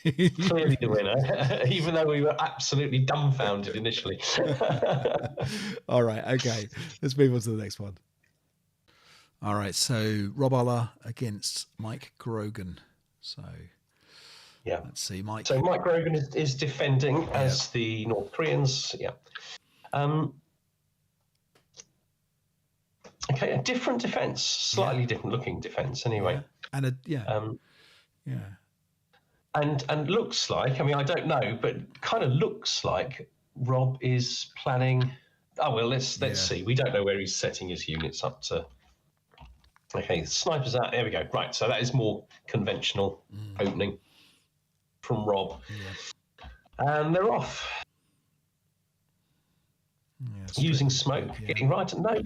Clearly the winner, even though we were absolutely dumbfounded initially. All right, okay. Let's move on to the next one. All right, so Rob Oller against Mike Grogan. So yeah, let's see, Mike. So Mike Grogan is defending as the North Koreans. Yeah. Okay, a different defense, slightly different looking defense. Anyway, and and looks like, I mean, I don't know, but kind of looks like Rob is planning. Oh well, let's see. We don't know where he's setting his units up to. Okay, snipers out. There we go. Right, so that is more conventional opening from Rob, and they're off. Using smoke, getting right. No,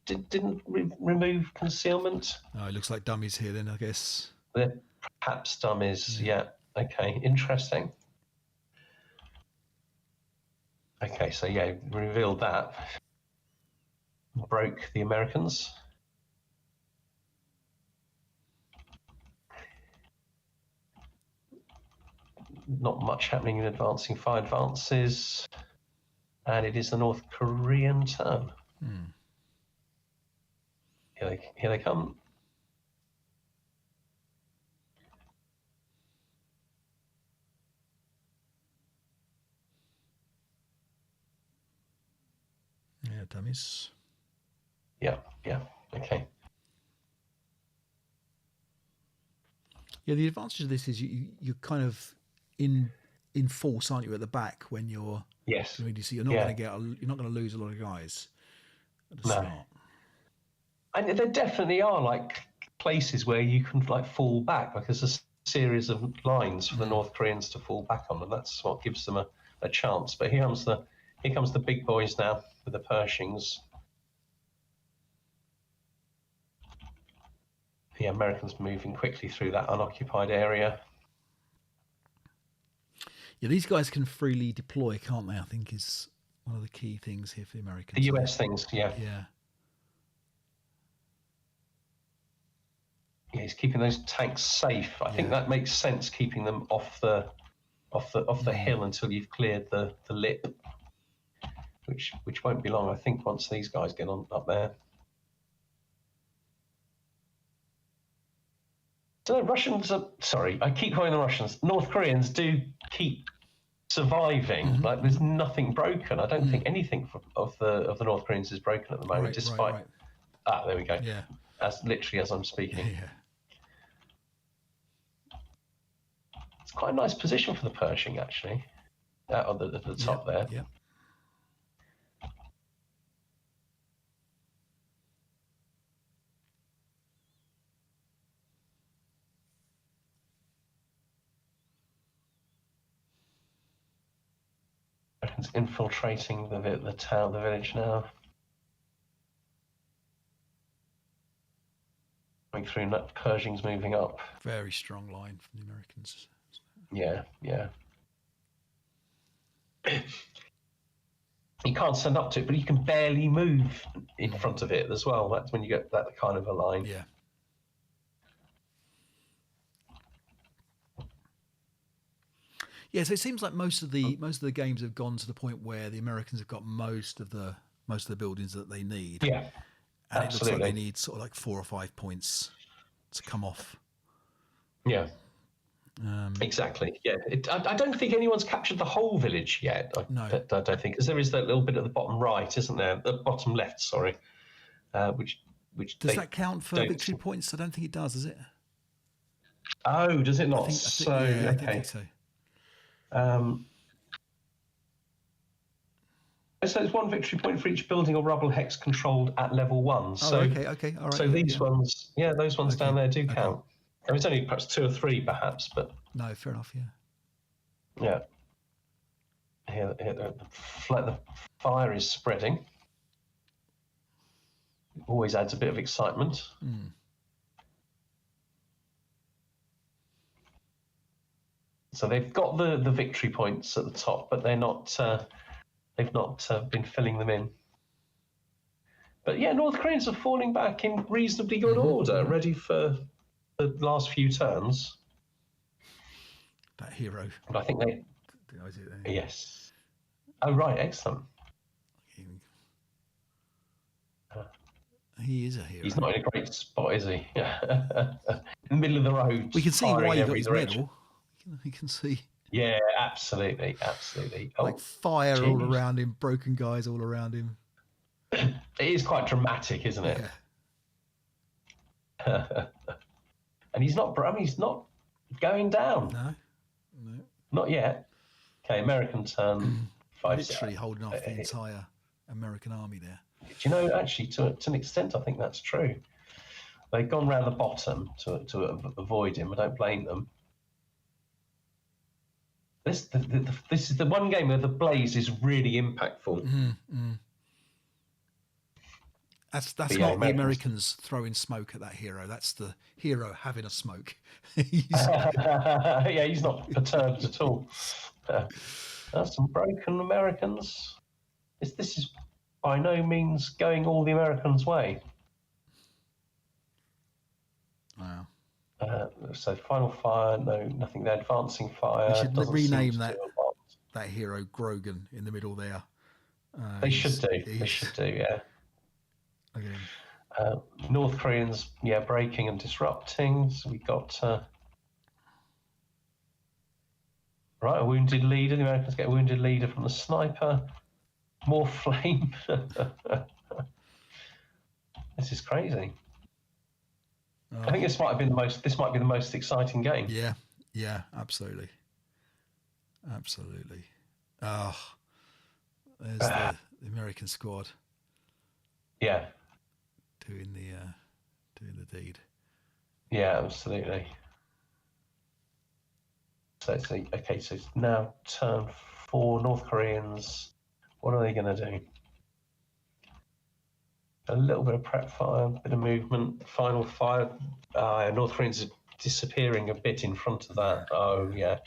didn't remove concealment. Oh, it looks like dummies here then, I guess. They're perhaps dummies. Yeah. Okay. Interesting. Okay. So revealed that. Broke the Americans. Not much happening in advancing fire advances. And it is the North Korean turn. Here they come. Yeah, dummies. Yeah, okay. Yeah, the advantage of this is you're kind of in force, aren't you, at the back when you're Yes. doing ADC. You're not going to you're not going to lose a lot of guys at the start. And there definitely are like places where you can like fall back. Like there's a series of lines for the North Koreans to fall back on, and that's what gives them a chance. But here comes the big boys now with the Pershings. The Americans moving quickly through that unoccupied area. Yeah, these guys can freely deploy, can't they? I think is one of the key things here for the Americans. The US things, yeah. Yeah, he's keeping those tanks safe. I think that makes sense, keeping them off the hill until you've cleared the lip, which won't be long. I think once these guys get on up there. So Russians are sorry. I keep calling the Russians. North Koreans do keep surviving. Like there's nothing broken. I don't think anything of the North Koreans is broken at the moment, despite. Right. There we go. Yeah, as I'm speaking. Yeah. It's quite a nice position for the Pershing, actually, at the top there. Yeah. Americans infiltrating the town, the village now. Going through, Pershing's moving up. Very strong line from the Americans. Yeah. You can't stand up to it, but you can barely move in front of it as well. That's when you get that kind of a line. Yeah. Yeah, so it seems like most of the games have gone to the point where the Americans have got most of the buildings that they need. Yeah, and absolutely. It looks like they need sort of like 4 or 5 points to come off. Yeah, exactly. Yeah, I don't think anyone's captured the whole village yet. No, I don't think, because there is that little bit at the bottom right, isn't there? The bottom left, sorry. Which does that count for victory points? I don't think it does. Does it? Oh, does it not? I think so. So it's 1 victory point for each building or rubble hex controlled at level 1. So okay, all right. So these ones, those ones down there do count. I mean, it's only perhaps 2 or 3, perhaps, but no, fair enough. Yeah. Here the fire is spreading. It always adds a bit of excitement. So they've got the victory points at the top, but they're not. They've not been filling them in. But yeah, North Koreans are falling back in reasonably good order, ready for the last few turns. That hero. But I think they. Yes. Oh right, excellent. He is a hero. He's not in a great spot, is he? In the middle of the road. We can see why he got his medal. We can see. Yeah, absolutely. Like fire all around him, broken guys all around him. It is quite dramatic, isn't it? Yeah. And he's not going down. No. Not yet. Okay, American turn. 5. Literally holding off the entire American army there. Do you know, actually, to an extent, I think that's true. They've gone round the bottom to avoid him. I don't blame them. This is the one game where the blaze is really impactful. That's not the Americans throwing smoke at that hero. That's the hero having a smoke. He's not perturbed at all. That's some broken Americans. This is by no means going all the Americans' way. Wow. So final fire, no, nothing there. Advancing fire. We should rename that hero Grogan in the middle there. They should do. Yeah. Okay. North Koreans, breaking and disrupting. So we got a wounded leader. The Americans get a wounded leader from the sniper. More flame. This is crazy. I think this might be the most exciting game. Yeah, absolutely. Oh, there's the American squad. Yeah. Doing the deed. Yeah, absolutely. So it's now turn 4. North Koreans. What are they going to do? A little bit of prep fire, a bit of movement, final fire. North Koreans are disappearing a bit in front of that. Oh, yeah.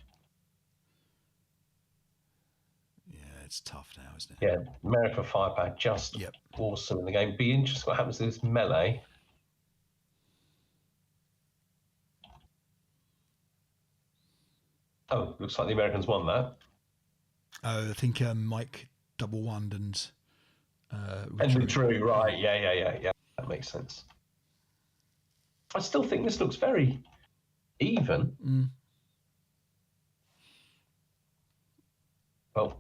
Yeah, it's tough now, isn't it? Yeah, American firepower just awesome in the game. Be interesting what happens to this melee. Oh, looks like the Americans won that. Oh, I think Mike double won and withdrew, right? Yeah. That makes sense. I still think this looks very even. Well,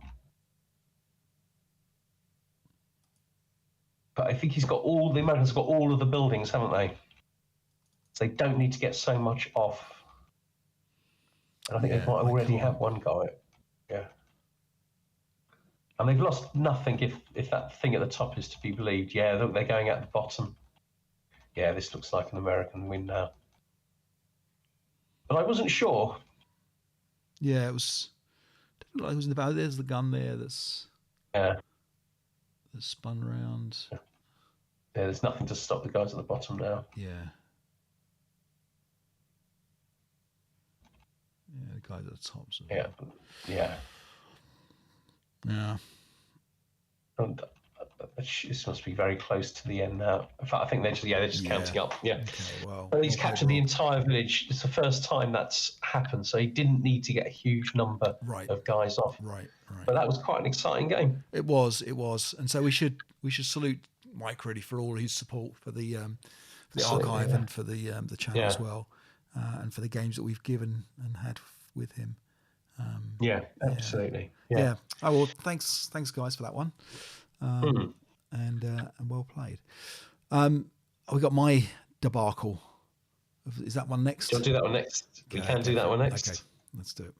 but I think the Americans have got all of the buildings, haven't they? So they don't need to get so much off. And I think they might already have one guy. Yeah. And they've lost nothing if that thing at the top is to be believed. Yeah, look, they're going at the bottom. Yeah, this looks like an American win now. But I wasn't sure. Yeah, it was. Didn't look like it was in the bow. There's the gun there. That's spun round. Yeah, there's nothing to stop the guys at the bottom now. Yeah, the guys at the top. Yeah. And this must be very close to the end now. In fact, I think they're just counting up. Yeah. Okay, well, he's captured the entire village. It's the first time that's happened, so he didn't need to get a huge number of guys off. Right. But that was quite an exciting game. It was, and so we should salute Mike really for all his support for the archive and for the channel as well, and for the games that we've given and had with him. Absolutely. Yeah. Oh well, thanks guys for that one, and well played. We got my debacle. Is that one next? You'll do that one next. We can do that one next. Okay, let's do it.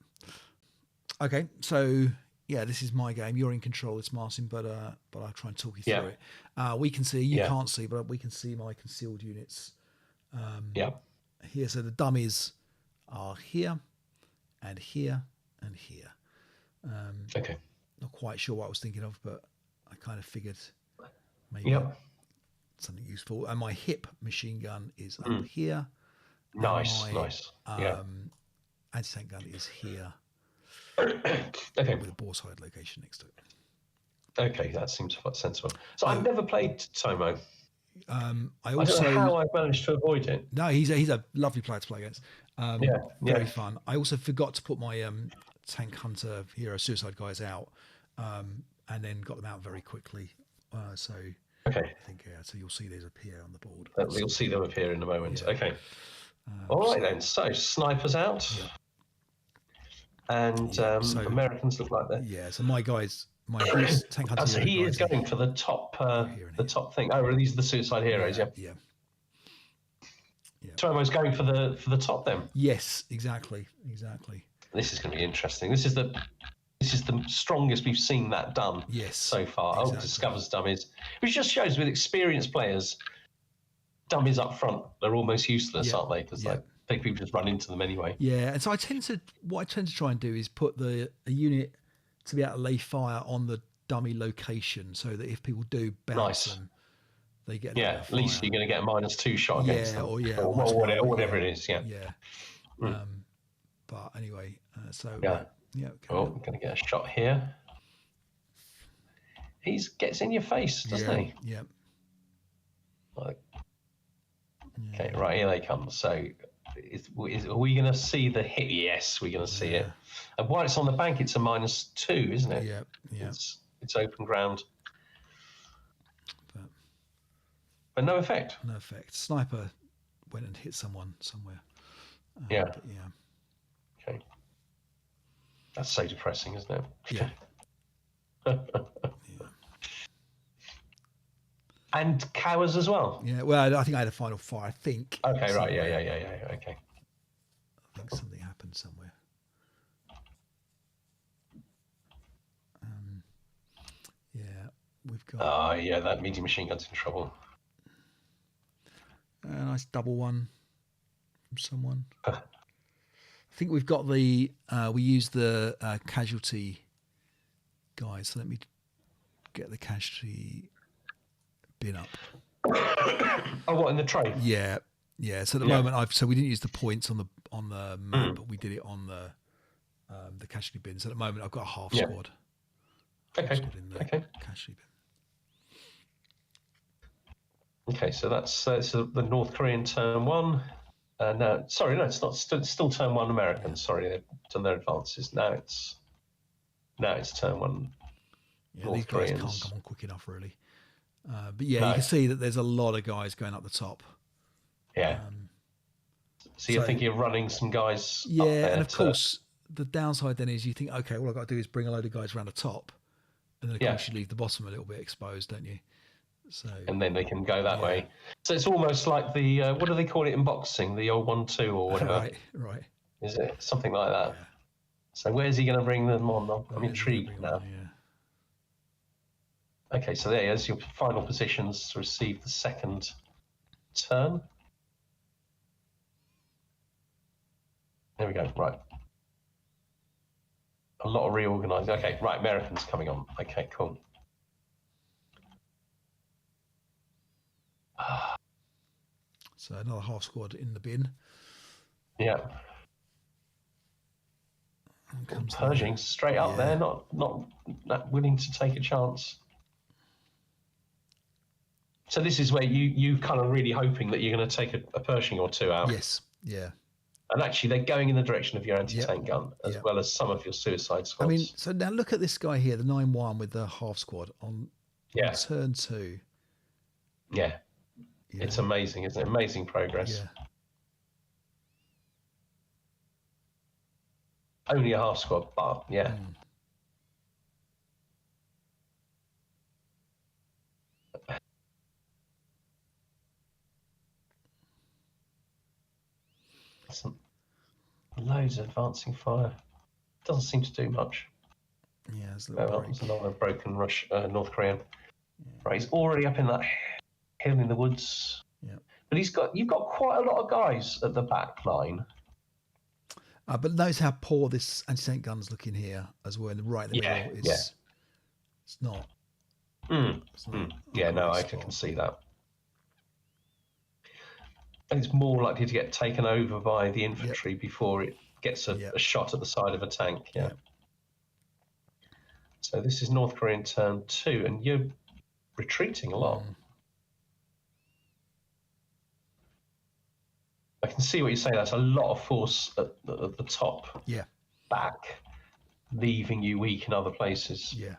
Okay, so this is my game. You're in control. It's Martin, but I'll try and talk you through it. We can see. You can't see, but we can see my concealed units. Here, so the dummies are here, and here, and here. Okay. Not quite sure what I was thinking of, but I kind of figured maybe something useful. And my hip machine gun is up here. Nice. Anti-tank gun is here. Okay. With a bore side location next to it. Okay, that seems quite sensible. So I've never played Tomo. I don't know how I've managed to avoid it. No, he's a lovely player to play against. Very fun. I also forgot to put my Tank Hunter Hero Suicide guys out, and then got them out very quickly. So I think so you'll see these appear on the board. You'll see them appear in a moment. Okay. All right then. So snipers out. Yeah. And so Americans look like that. Yeah. So my guys, my Tank Hunter. So he is going for the top, top thing. Oh, these are the Suicide Heroes. Yeah. Tomo's going for the top then. Yes, exactly. This is going to be interesting. This is the strongest we've seen that done so far. Exactly. Discovers dummies, which just shows with experienced players, dummies up front, they're almost useless, aren't they? Because people just run into them anyway. Yeah, and so what I tend to try and do is put a unit to be able to lay fire on the dummy location, so that if people do bounce them, they get at least you're going to get a -2 shot against them, or whatever it is. But anyway, so okay. Oh, I'm going to get a shot here. He gets in your face, doesn't he? Yeah. Okay, right, here they come. So are we going to see the hit? Yes, we're going to see it. And while it's on the bank, it's a -2, isn't it? Yeah. It's open ground. but no effect. No effect. Sniper went and hit someone somewhere. Yeah. But yeah. Okay. That's so depressing, isn't it? Yeah. And cowers as well. Yeah. Well, I think I had a final fire. I think. Okay. Right. Yeah. somewhere. Yeah. Okay. I think something happened somewhere. Yeah, we've got Oh, yeah. That medium machine gun's in trouble. a nice double one from someone. I think we've got the we use the casualty guys. So let me get the casualty bin up. Oh, what, in the tray? Yeah. So at the moment, so we didn't use the points on the map, but we did it on the casualty bin. So at the moment, I've got a half squad. Okay. In the casualty bin. Okay, so that's the North Korean turn one. No, sorry, no, it's not. Still turn one American. Sorry, they've done their advances. Now it's turn one. Yeah, North these guys Koreans. can't come on quick enough, really. But yeah, you can see that there's a lot of guys going up the top. Yeah. So you're thinking of running some guys up there. And of course, the downside then is you think, okay, all I've got to do is bring a load of guys around the top, and then of course you leave the bottom a little bit exposed, don't you? So and then they can go that way. So it's almost like the what do they call it in boxing? The old 1-2 or whatever. Right. Is it something like that? Yeah. So where's he going to bring them on? I'm intrigued now. Okay, so there's your final positions to receive the second turn. There we go. Right. A lot of reorganising. Okay, right. Americans coming on. Okay, cool. So another half squad in the bin. Yeah. Pershing straight up there, not willing to take a chance. So this is where you kind of really hoping that you're going to take a Pershing or two out. Yes. Yeah. And actually, they're going in the direction of your anti-tank gun as well as some of your suicide squads. I mean, so now look at this guy here, the 9-1 with the half squad on turn 2. Yeah. It's amazing, isn't it? Amazing progress. Yeah. Only a half squad, but yeah. Loads of advancing fire. Doesn't seem to do much. Yeah, there's another broken North Korean. Right, he's already up in that hill in the woods. Yeah. But you've got quite a lot of guys at the back line. But notice how poor this anti-tank gun's looking here as well. In the right in the middle, it's not. It's not yeah, no, I can see that. And it's more likely to get taken over by the infantry before it gets a shot at the side of a tank. Yeah. So this is North Korean turn 2, and you're retreating a lot. I can see what you're saying. That's a lot of force at the top. Yeah. Back, leaving you weak in other places. Yeah.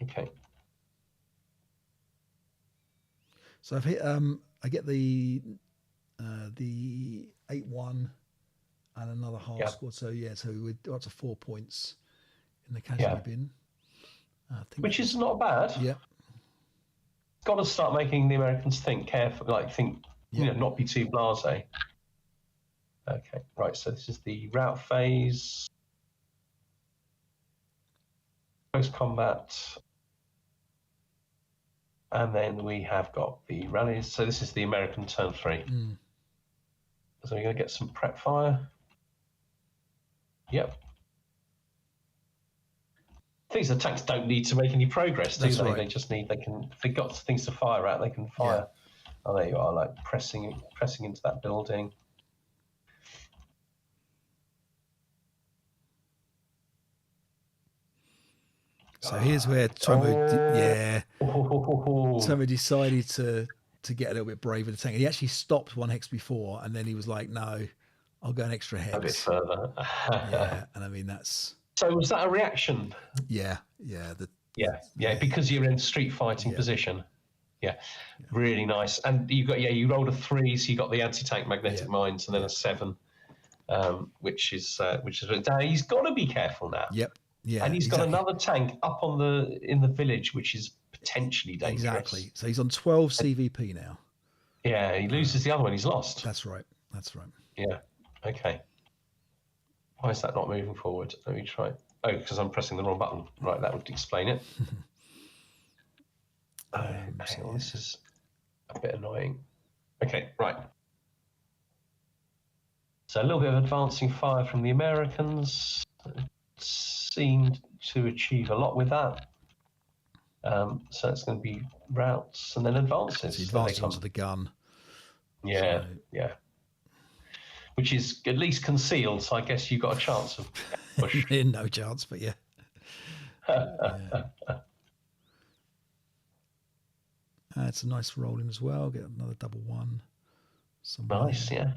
Okay. So I've hit. I get the 8-1 and another half squad. So so we're up to 4 points in the casualty bin. Which is not bad. Yeah. Got to start making the Americans think carefully, not be too blasé. Okay, right. So this is the route phase, post combat, and then we have got the rallies. So this is the American turn 3. So we're going to get some prep fire. Yep. Things the tanks don't need to make any progress, do they? Right. They just need. If they've got things to fire at, they can fire. Oh, there you are, like pressing into that building. So here's where Tomo decided to get a little bit braver to tank. He actually stopped 1 hex before, and then he was like, "No, I'll go an extra hex." A bit further. And I mean that's. So was that a reaction? Yeah. Because you're in street fighting position. Really nice. And you rolled a 3, so you got the anti-tank magnetic mines, and then a 7, which is now he's got to be careful now. Yep. Yeah. And he's got another tank up in the village, which is potentially dangerous. Exactly. So he's on 12 CVP now. Yeah, he loses the other one. He's lost. That's right. Yeah. Okay. Why is that not moving forward? Let me try. Oh, because I'm pressing the wrong button. Right, that would explain it. Hang on, this is a bit annoying. Okay, right. So a little bit of advancing fire from the Americans. Seemed to achieve a lot with that. So it's going to be routes and then advances. So advances onto the gun. Yeah, yeah. Which is at least concealed, so I guess you got a chance of push. No chance, but yeah. It's a nice rolling as well. Get another double 1. Somewhere. Nice, yeah.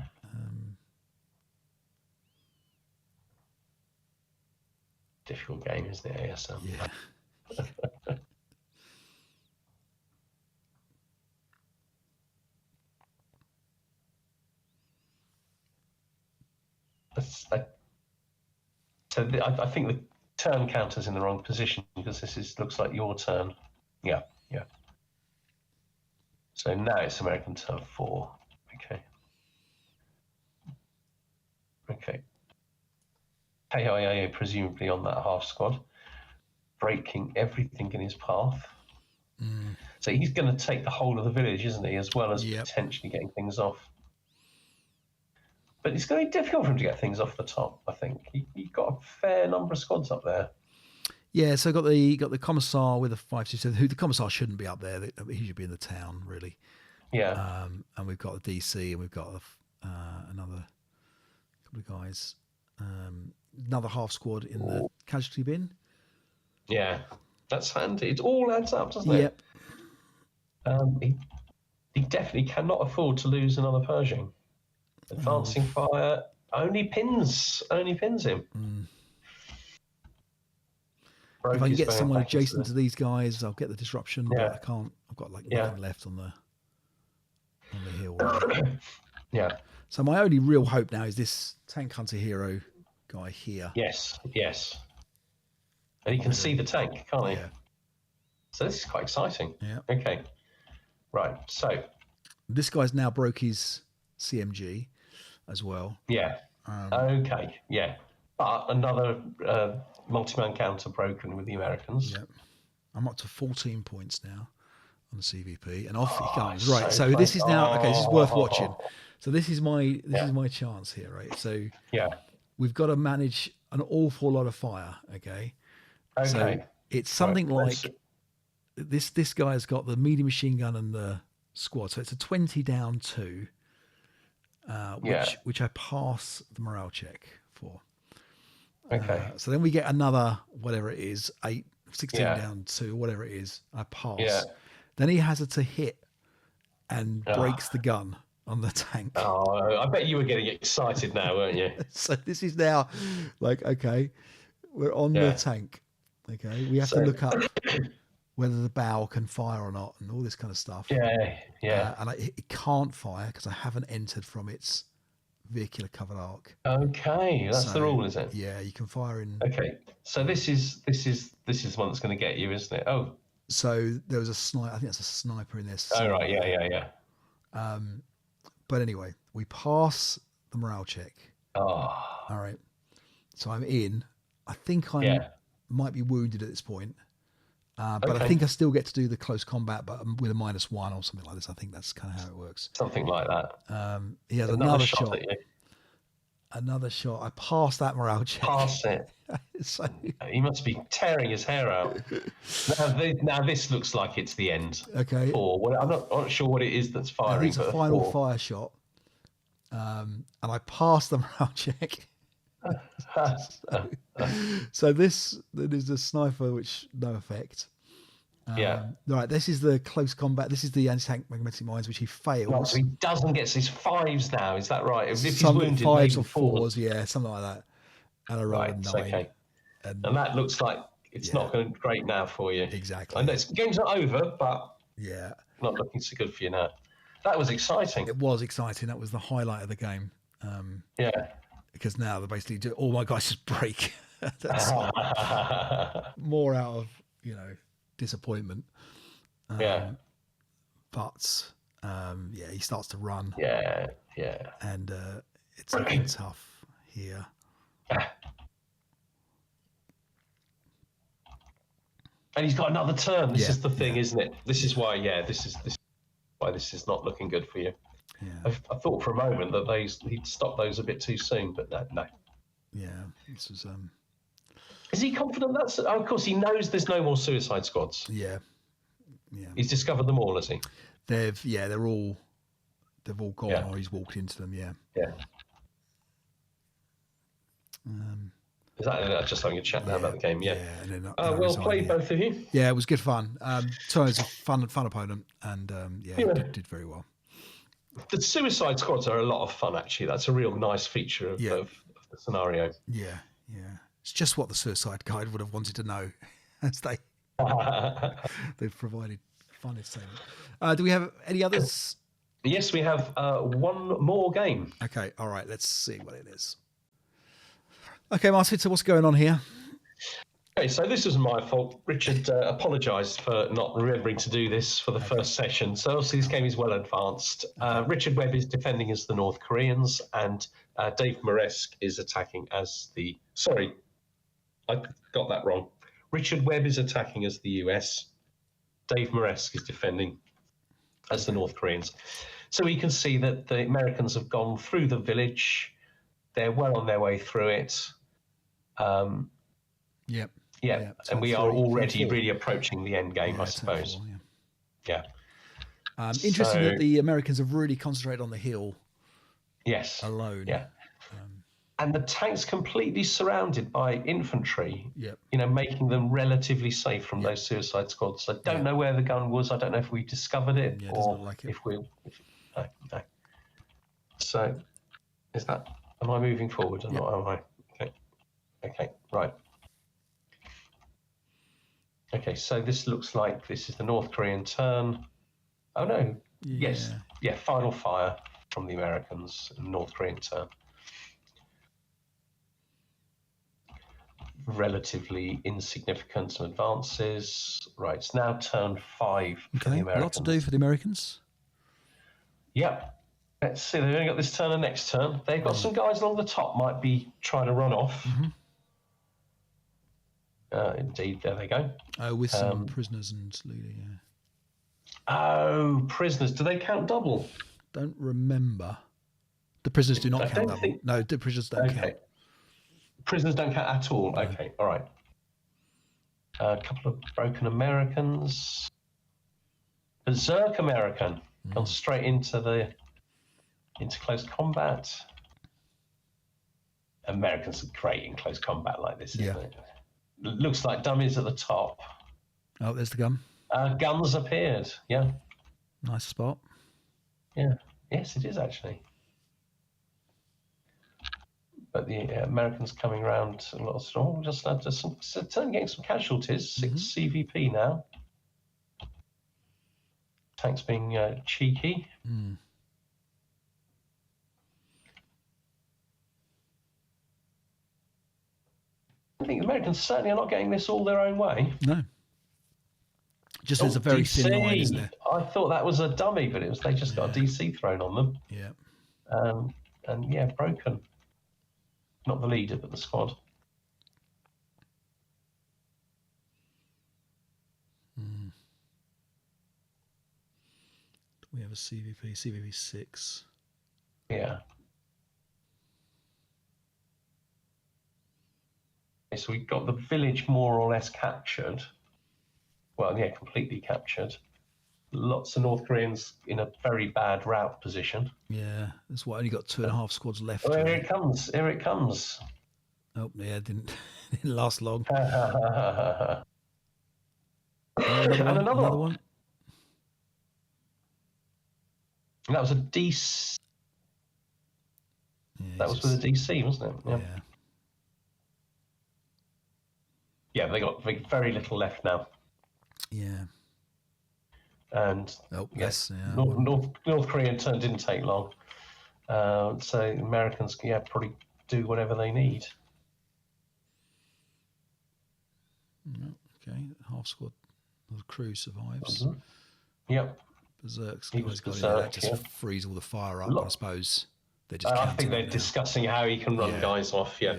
Difficult game, isn't it, ASL? Yeah. I think the turn counter's in the wrong position because looks like your turn. Yeah. So now it's American turn 4. Okay. KIA presumably on that half squad, breaking everything in his path. So he's going to take the whole of the village, isn't he, as well as potentially getting things off. But it's going to be difficult for him to get things off the top, I think. He got a fair number of squads up there. Yeah, so got the commissar with a 5-2-7, who the commissar shouldn't be up there. He should be in the town, really. Yeah. And we've got the DC, and we've got another couple of guys. Another half squad in the casualty bin. Yeah, that's handy. It all adds up, doesn't it? Yep. He definitely cannot afford to lose another Pershing. Advancing fire only pins him. If I can get someone adjacent to these guys, I'll get the disruption. Yeah. But I can't. I've got nothing left on the hill. Yeah. So my only real hope now is this tank hunter hero guy here. Yes. And he can see the tank, can't he? Yeah. So this is quite exciting. Yeah. Okay. Right. So this guy's now broke his CMG as well. Yeah. Okay. Yeah. But another multi-man counter broken with the Americans. Yeah. I'm up to 14 points now on the CVP, and off he comes. Right. So So this is now okay. This is worth watching. So this is my chance here, right? So we've got to manage an awful lot of fire. Okay. So it's something like this guy's got the medium machine gun and the squad. So it's a 20 down 2, which I pass the morale check for. Okay. So then we get another, whatever it is, 16 down 2, whatever it is, I pass. Yeah. Then he has it to hit and breaks the gun on the tank. Oh, I bet you were getting excited now, weren't you? So this is now like, okay, we're on the tank. Okay. We have to look up whether the bow can fire or not and all this kind of stuff. Yeah. And it can't fire because I haven't entered from its vehicular covered arc. Okay, that's the rule, is it? Yeah, you can fire in. Okay, so this is the one that's going to get you, isn't it? Oh, so there was a sniper. I think that's a sniper in there. Oh right, yeah. But anyway, we pass the morale check. Oh, all right. So I'm in. I think I might be wounded at this point, but I think I still get to do the close combat, but with a -1 or something like this. I think that's kind of how it works. Something like that. He has another shot. Another shot. I passed that morale check. Pass it. So, he must be tearing his hair out. Now this looks like it's the end. Okay. I'm not sure what it is that's firing. It's a final fire shot. And I passed the morale check. So this is the sniper, which no effect. Right, this is the close combat. This is the anti-tank magnetic mines, which he fails. Right, so he doesn't get his 5s now. Is that right? If he's some wounded, 5s or 4s, yeah, something like that. And a roll of 9. Okay. And that looks like it's not going great now for you. Exactly. I know the game's not over, but yeah. not looking so good for you now. That was exciting. It was exciting. That was the highlight of the game. Yeah. Because now they basically do all my guys just break. That's more out of disappointment. Yeah. But he starts to run. Yeah. And it's looking tough here. And he's got another turn. This Yeah, is the thing, isn't it? This is why. This is why this is not looking good for you. Yeah. I thought for a moment that he'd stop those a bit too soon, but no. Yeah, this was. Is he confident that's? Oh, of course, he knows there's no more suicide squads. Yeah. He's discovered them all, has he? They're all gone, Yeah. or he's walked into them. Yeah. Yeah. Is that just having a chat now about the game? Yeah. And then, well played, both of you. Yeah, it was good fun. Tourney's a fun opponent, and did very well. The suicide squads are a lot of fun, actually. That's a real nice feature of the scenario. Yeah. It's just what the suicide guide would have wanted to know, as they've provided fun entertainment. Do we have any others? Yes, we have one more game. Okay, all right. Let's see what it is. Okay, Martin. So what's going on here? Okay, so this was my fault. Richard apologised for not remembering to do this for the first session. So obviously this game is well advanced. Richard Webb is defending as the North Koreans, and Dave Maresk is attacking as the... Sorry, I got that wrong. Richard Webb is attacking as the US. Dave Maresk is defending as the North Koreans. So we can see that the Americans have gone through the village. They're well on their way through it. Yep. Yeah, and we are already really approaching the end game, I suppose. Yeah. Interesting that the Americans have really concentrated on the hill. Yes. Alone. Yeah. And the tank's completely surrounded by infantry. Yep. Making them relatively safe from those suicide squads. I don't know where the gun was. I don't know if we discovered it or if we. No. So, am I moving forward or not? Am I? Okay. Right. Okay, so this looks like this is the North Korean turn. Oh no, yes. Yeah, final fire from the Americans, North Korean turn. Relatively insignificant, some advances. Right, it's now turn 5 for the Americans. A lot to do for the Americans. Yep. Let's see, they've only got this turn and next turn. They've got some guys along the top might be trying to run off. Mm-hmm. Indeed, there they go. With some prisoners and leader, Oh, prisoners. Do they count double? Don't remember. The prisoners do not count double. No, the prisoners don't count. Prisoners don't count at all. No. Okay, all right. A couple of broken Americans. Berserk American. Gone straight into close combat. Americans are great in close combat like this, isn't it? Looks like dummies at the top. Oh, there's the gun. Guns appeared. Yeah. Nice spot. Yeah. Yes, it is actually. But the Americans coming around a lot strong. Just getting some casualties. 6 CVP now. Tanks being cheeky. I think the Americans certainly are not getting this all their own way. No. Just there's a very thin line, isn't there? I thought that was a dummy, but they just got a DC thrown on them. Yeah. And broken. Not the leader, but the squad. We have a CVP 6. Yeah. Okay, so we've got the village more or less captured. Well, yeah, completely captured. Lots of North Koreans in a very bad rout position. Yeah, that's why only got 2.5 squads left. Oh, here it comes. Here it comes. Oh, yeah, didn't last long. And another one. And that was a DC. Yeah, that was with a DC, wasn't it? Yeah. Yeah, they got very little left now. Yeah. And yes, yeah, North Korea didn't take long. So Americans, probably do whatever they need. Okay, half squad of the crew survives. Mm-hmm. Yep. Berserk's He was guys got in there. That Berserk, just frees all the fire up. I suppose they're just I counting think they're up now. discussing how he can run guys off. Yeah.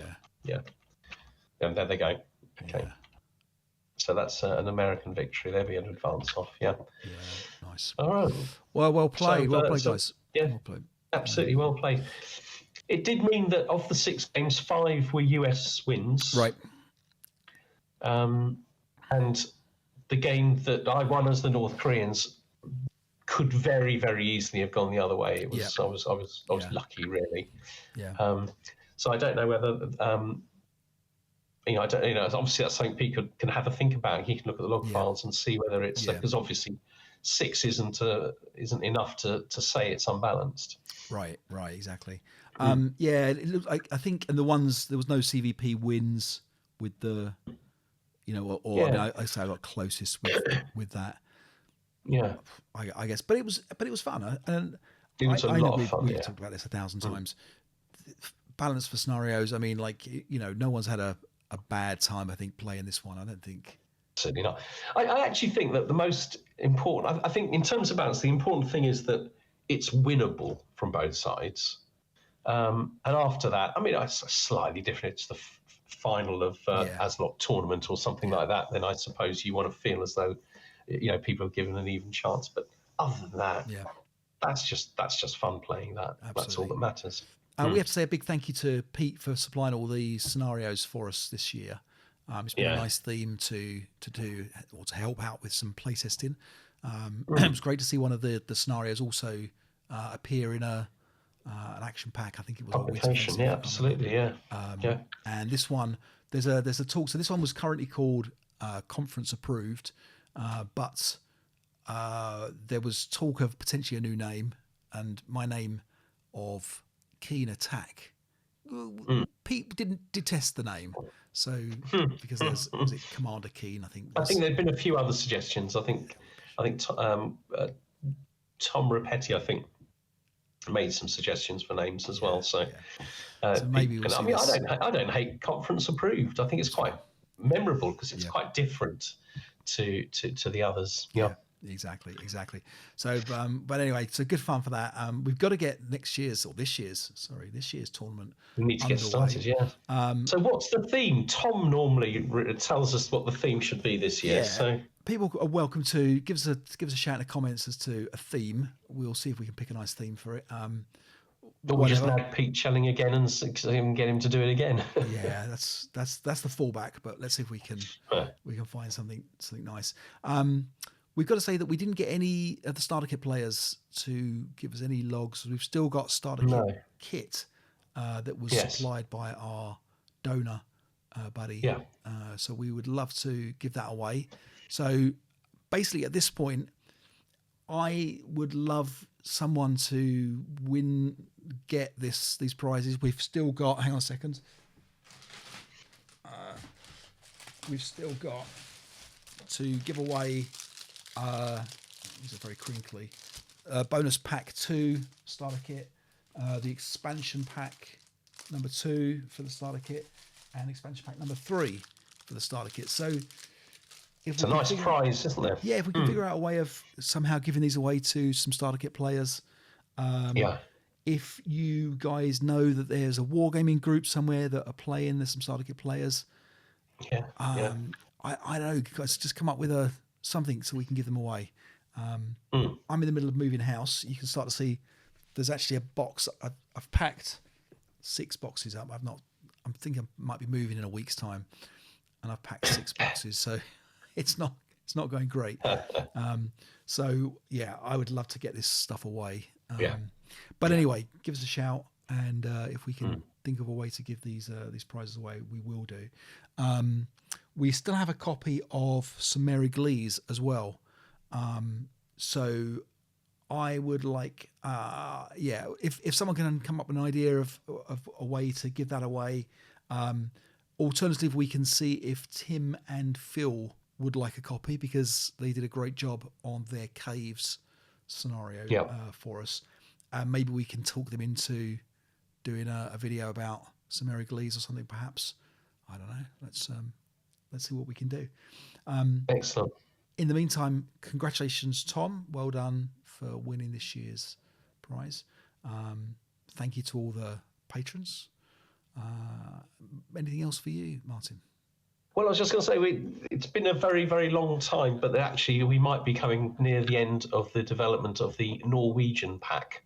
And there they go. Okay. Yeah. So that's an American victory. They'll be an advance off. Yeah. Yeah. Nice. All right. Well played. Well played, guys. Yeah. Well played. Absolutely well played. It did mean that of the 6 games, 5 were US wins. Right. And the game that I won as the North Koreans could very, very easily have gone the other way. It was I was lucky, really. Yeah. So I don't know whether obviously that's something people can have a think about. He can look at the log files and see whether it's because obviously 6 isn't enough to say it's unbalanced. Right, exactly. It looked like, I think, and the ones there was no CVP wins with the, I say I got closest with that. Yeah, I guess, but it was fun, and it was a lot of fun. We've talked about this 1,000 times. Balance for scenarios. I mean, no one's had a bad time, I think, playing this one. I don't think. Certainly not. I actually think that the most important, I think in terms of balance, the important thing is that it's winnable from both sides. And after that, I mean, it's slightly different. It's the final of ASLOT tournament or something like that. Then I suppose you want to feel as though, people are given an even chance. But other than that, that's just fun playing that. Absolutely. That's all that matters. We have to say a big thank you to Pete for supplying all the scenarios for us this year. It's been a nice theme to do or to help out with some playtesting. It was great to see one of the scenarios also appear in an action pack. I think it was publication. Yeah, absolutely. Yeah. And this one, there's a talk. So this one was currently called conference approved, but there was talk of potentially a new name, and my name of Keen Attack. Pete didn't detest the name, so because was it Commander Keen? I think there'd been a few other suggestions. I think Tom Rapetti, I think, made some suggestions for names as well. So maybe I don't hate conference approved. I think it's quite memorable because it's quite different to the others. Yeah. Exactly. So, but anyway, so good fun for that. We've got to get this year's tournament. We need to get started, so what's the theme? Tom normally tells us what the theme should be this year. So people are welcome to give us a shout in the comments as to a theme. We'll see if we can pick a nice theme for it. But we'll just nag Pete Chelling again and get him to do it again. Yeah, that's the fallback. But let's see if we can find something nice. We've got to say that we didn't get any of the starter kit players to give us any logs. We've still got starter kit that was supplied by our donor buddy. Yeah. So we would love to give that away. So basically at this point, I would love someone to get these prizes. We've still got, hang on a second. We've still got to give away, these are very crinkly, bonus pack 2 starter kit, the expansion pack number 2 for the starter kit, and expansion pack number 3 for the starter kit. So it's a nice prize, isn't it? Yeah, if we can figure out a way of somehow giving these away to some starter kit players. If you guys know that there's a wargaming group somewhere that are playing, there's some starter kit players. I don't know, guys, just come up with something so we can give them away. I'm in the middle of moving house. You can start to see there's actually a box. I've packed 6 boxes up. I'm thinking I might be moving in a week's time, and I've packed 6 boxes. So it's not going great. So yeah, I would love to get this stuff away. But anyway, give us a shout, and if we can think of a way to give these prizes away, we will do. We still have a copy of some Mary Glees as well. So I would like, if someone can come up with an idea of a way to give that away. Alternatively, we can see if Tim and Phil would like a copy, because they did a great job on their caves scenario for us. Maybe we can talk them into doing a video about some Erigles or something, perhaps. I don't know. Let's see what we can do. Excellent. In the meantime, congratulations, Tom. Well done for winning this year's prize. Thank you to all the patrons. Anything else for you, Martin? Well, I was just going to say, it's been a very, very long time, but actually we might be coming near the end of the development of the Norwegian pack.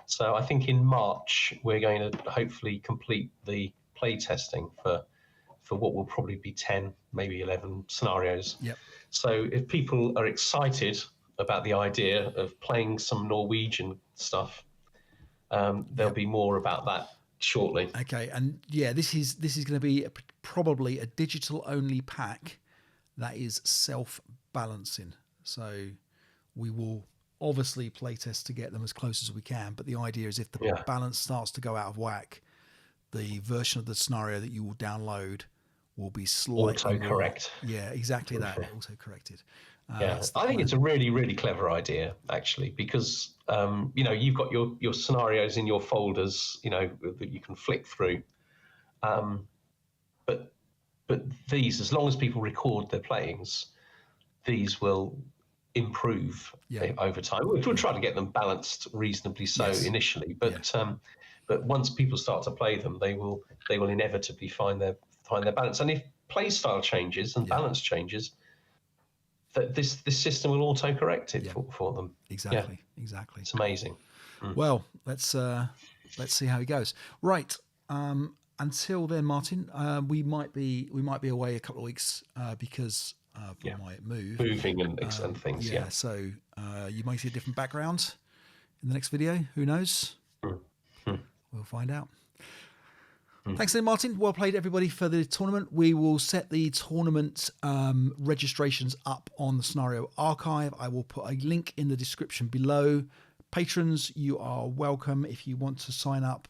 So I think in March we're going to hopefully complete the play testing for what will probably be 10, maybe 11 scenarios. Yep. So if people are excited about the idea of playing some Norwegian stuff, there'll be more about that shortly. Okay, and yeah, this is going to be probably a digital only pack that is self-balancing. So we will obviously play test to get them as close as we can, but the idea is if the balance starts to go out of whack, the version of the scenario that you will download will be slightly auto-correct. Yeah, exactly that. Auto-corrected. I think it's a really, really clever idea, actually, because you've got your scenarios in your folders, that you can flick through. But these, as long as people record their playings, these will improve over time. We'll try to get them balanced reasonably initially, but once people start to play them, they will inevitably find their balance. And if play style changes and balance changes, that this system will auto-correct it for them. Exactly. It's amazing. Well, let's see how it goes. Right. Until then, Martin, we might be away a couple of weeks because of my moving and things. Yeah. So you might see a different background in the next video. Who knows? We'll find out. Thanks then, Martin. Well played, everybody, for the tournament. We will set the tournament registrations up on the Scenario Archive. I will put a link in the description below. Patrons, you are welcome. If you want to sign up,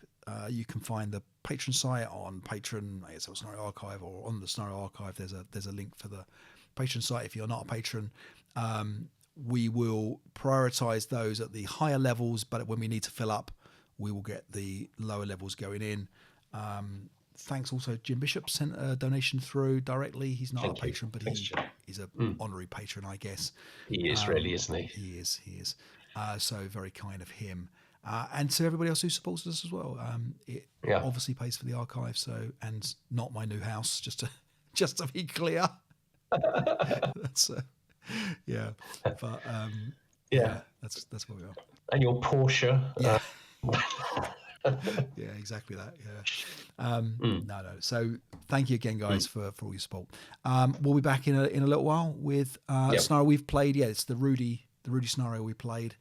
you can find the patron site on Patreon, ASL Scenario Archive, or on the Scenario Archive. There's a link for the patron site if you're not a patron. We will prioritize those at the higher levels, but when we need to fill up, we will get the lower levels going in. Thanks also, Jim Bishop sent a donation through directly. He's not a patron, but he's an honorary patron, I guess. He is really, isn't he? He is. So very kind of him. And to everybody else who supports us as well. It obviously pays for the archive, and not my new house, just to be clear. That's but that's where we are. And your Porsche. Yeah. Yeah, exactly that. Yeah. No. So thank you again, guys, for all your support. We'll be back in a little while with a scenario we've played. Yeah, it's the Rudy scenario we played,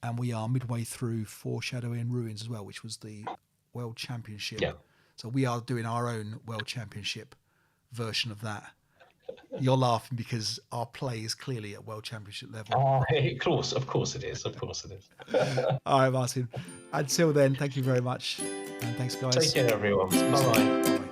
and we are midway through Foreshadowing Ruins as well, which was the World Championship. Yeah. So we are doing our own World Championship version of that. You're laughing because our play is clearly at World Championship level. Of course it is. All right, Martin. Until then, thank you very much. And thanks, guys. Take care, everyone. Bye-bye.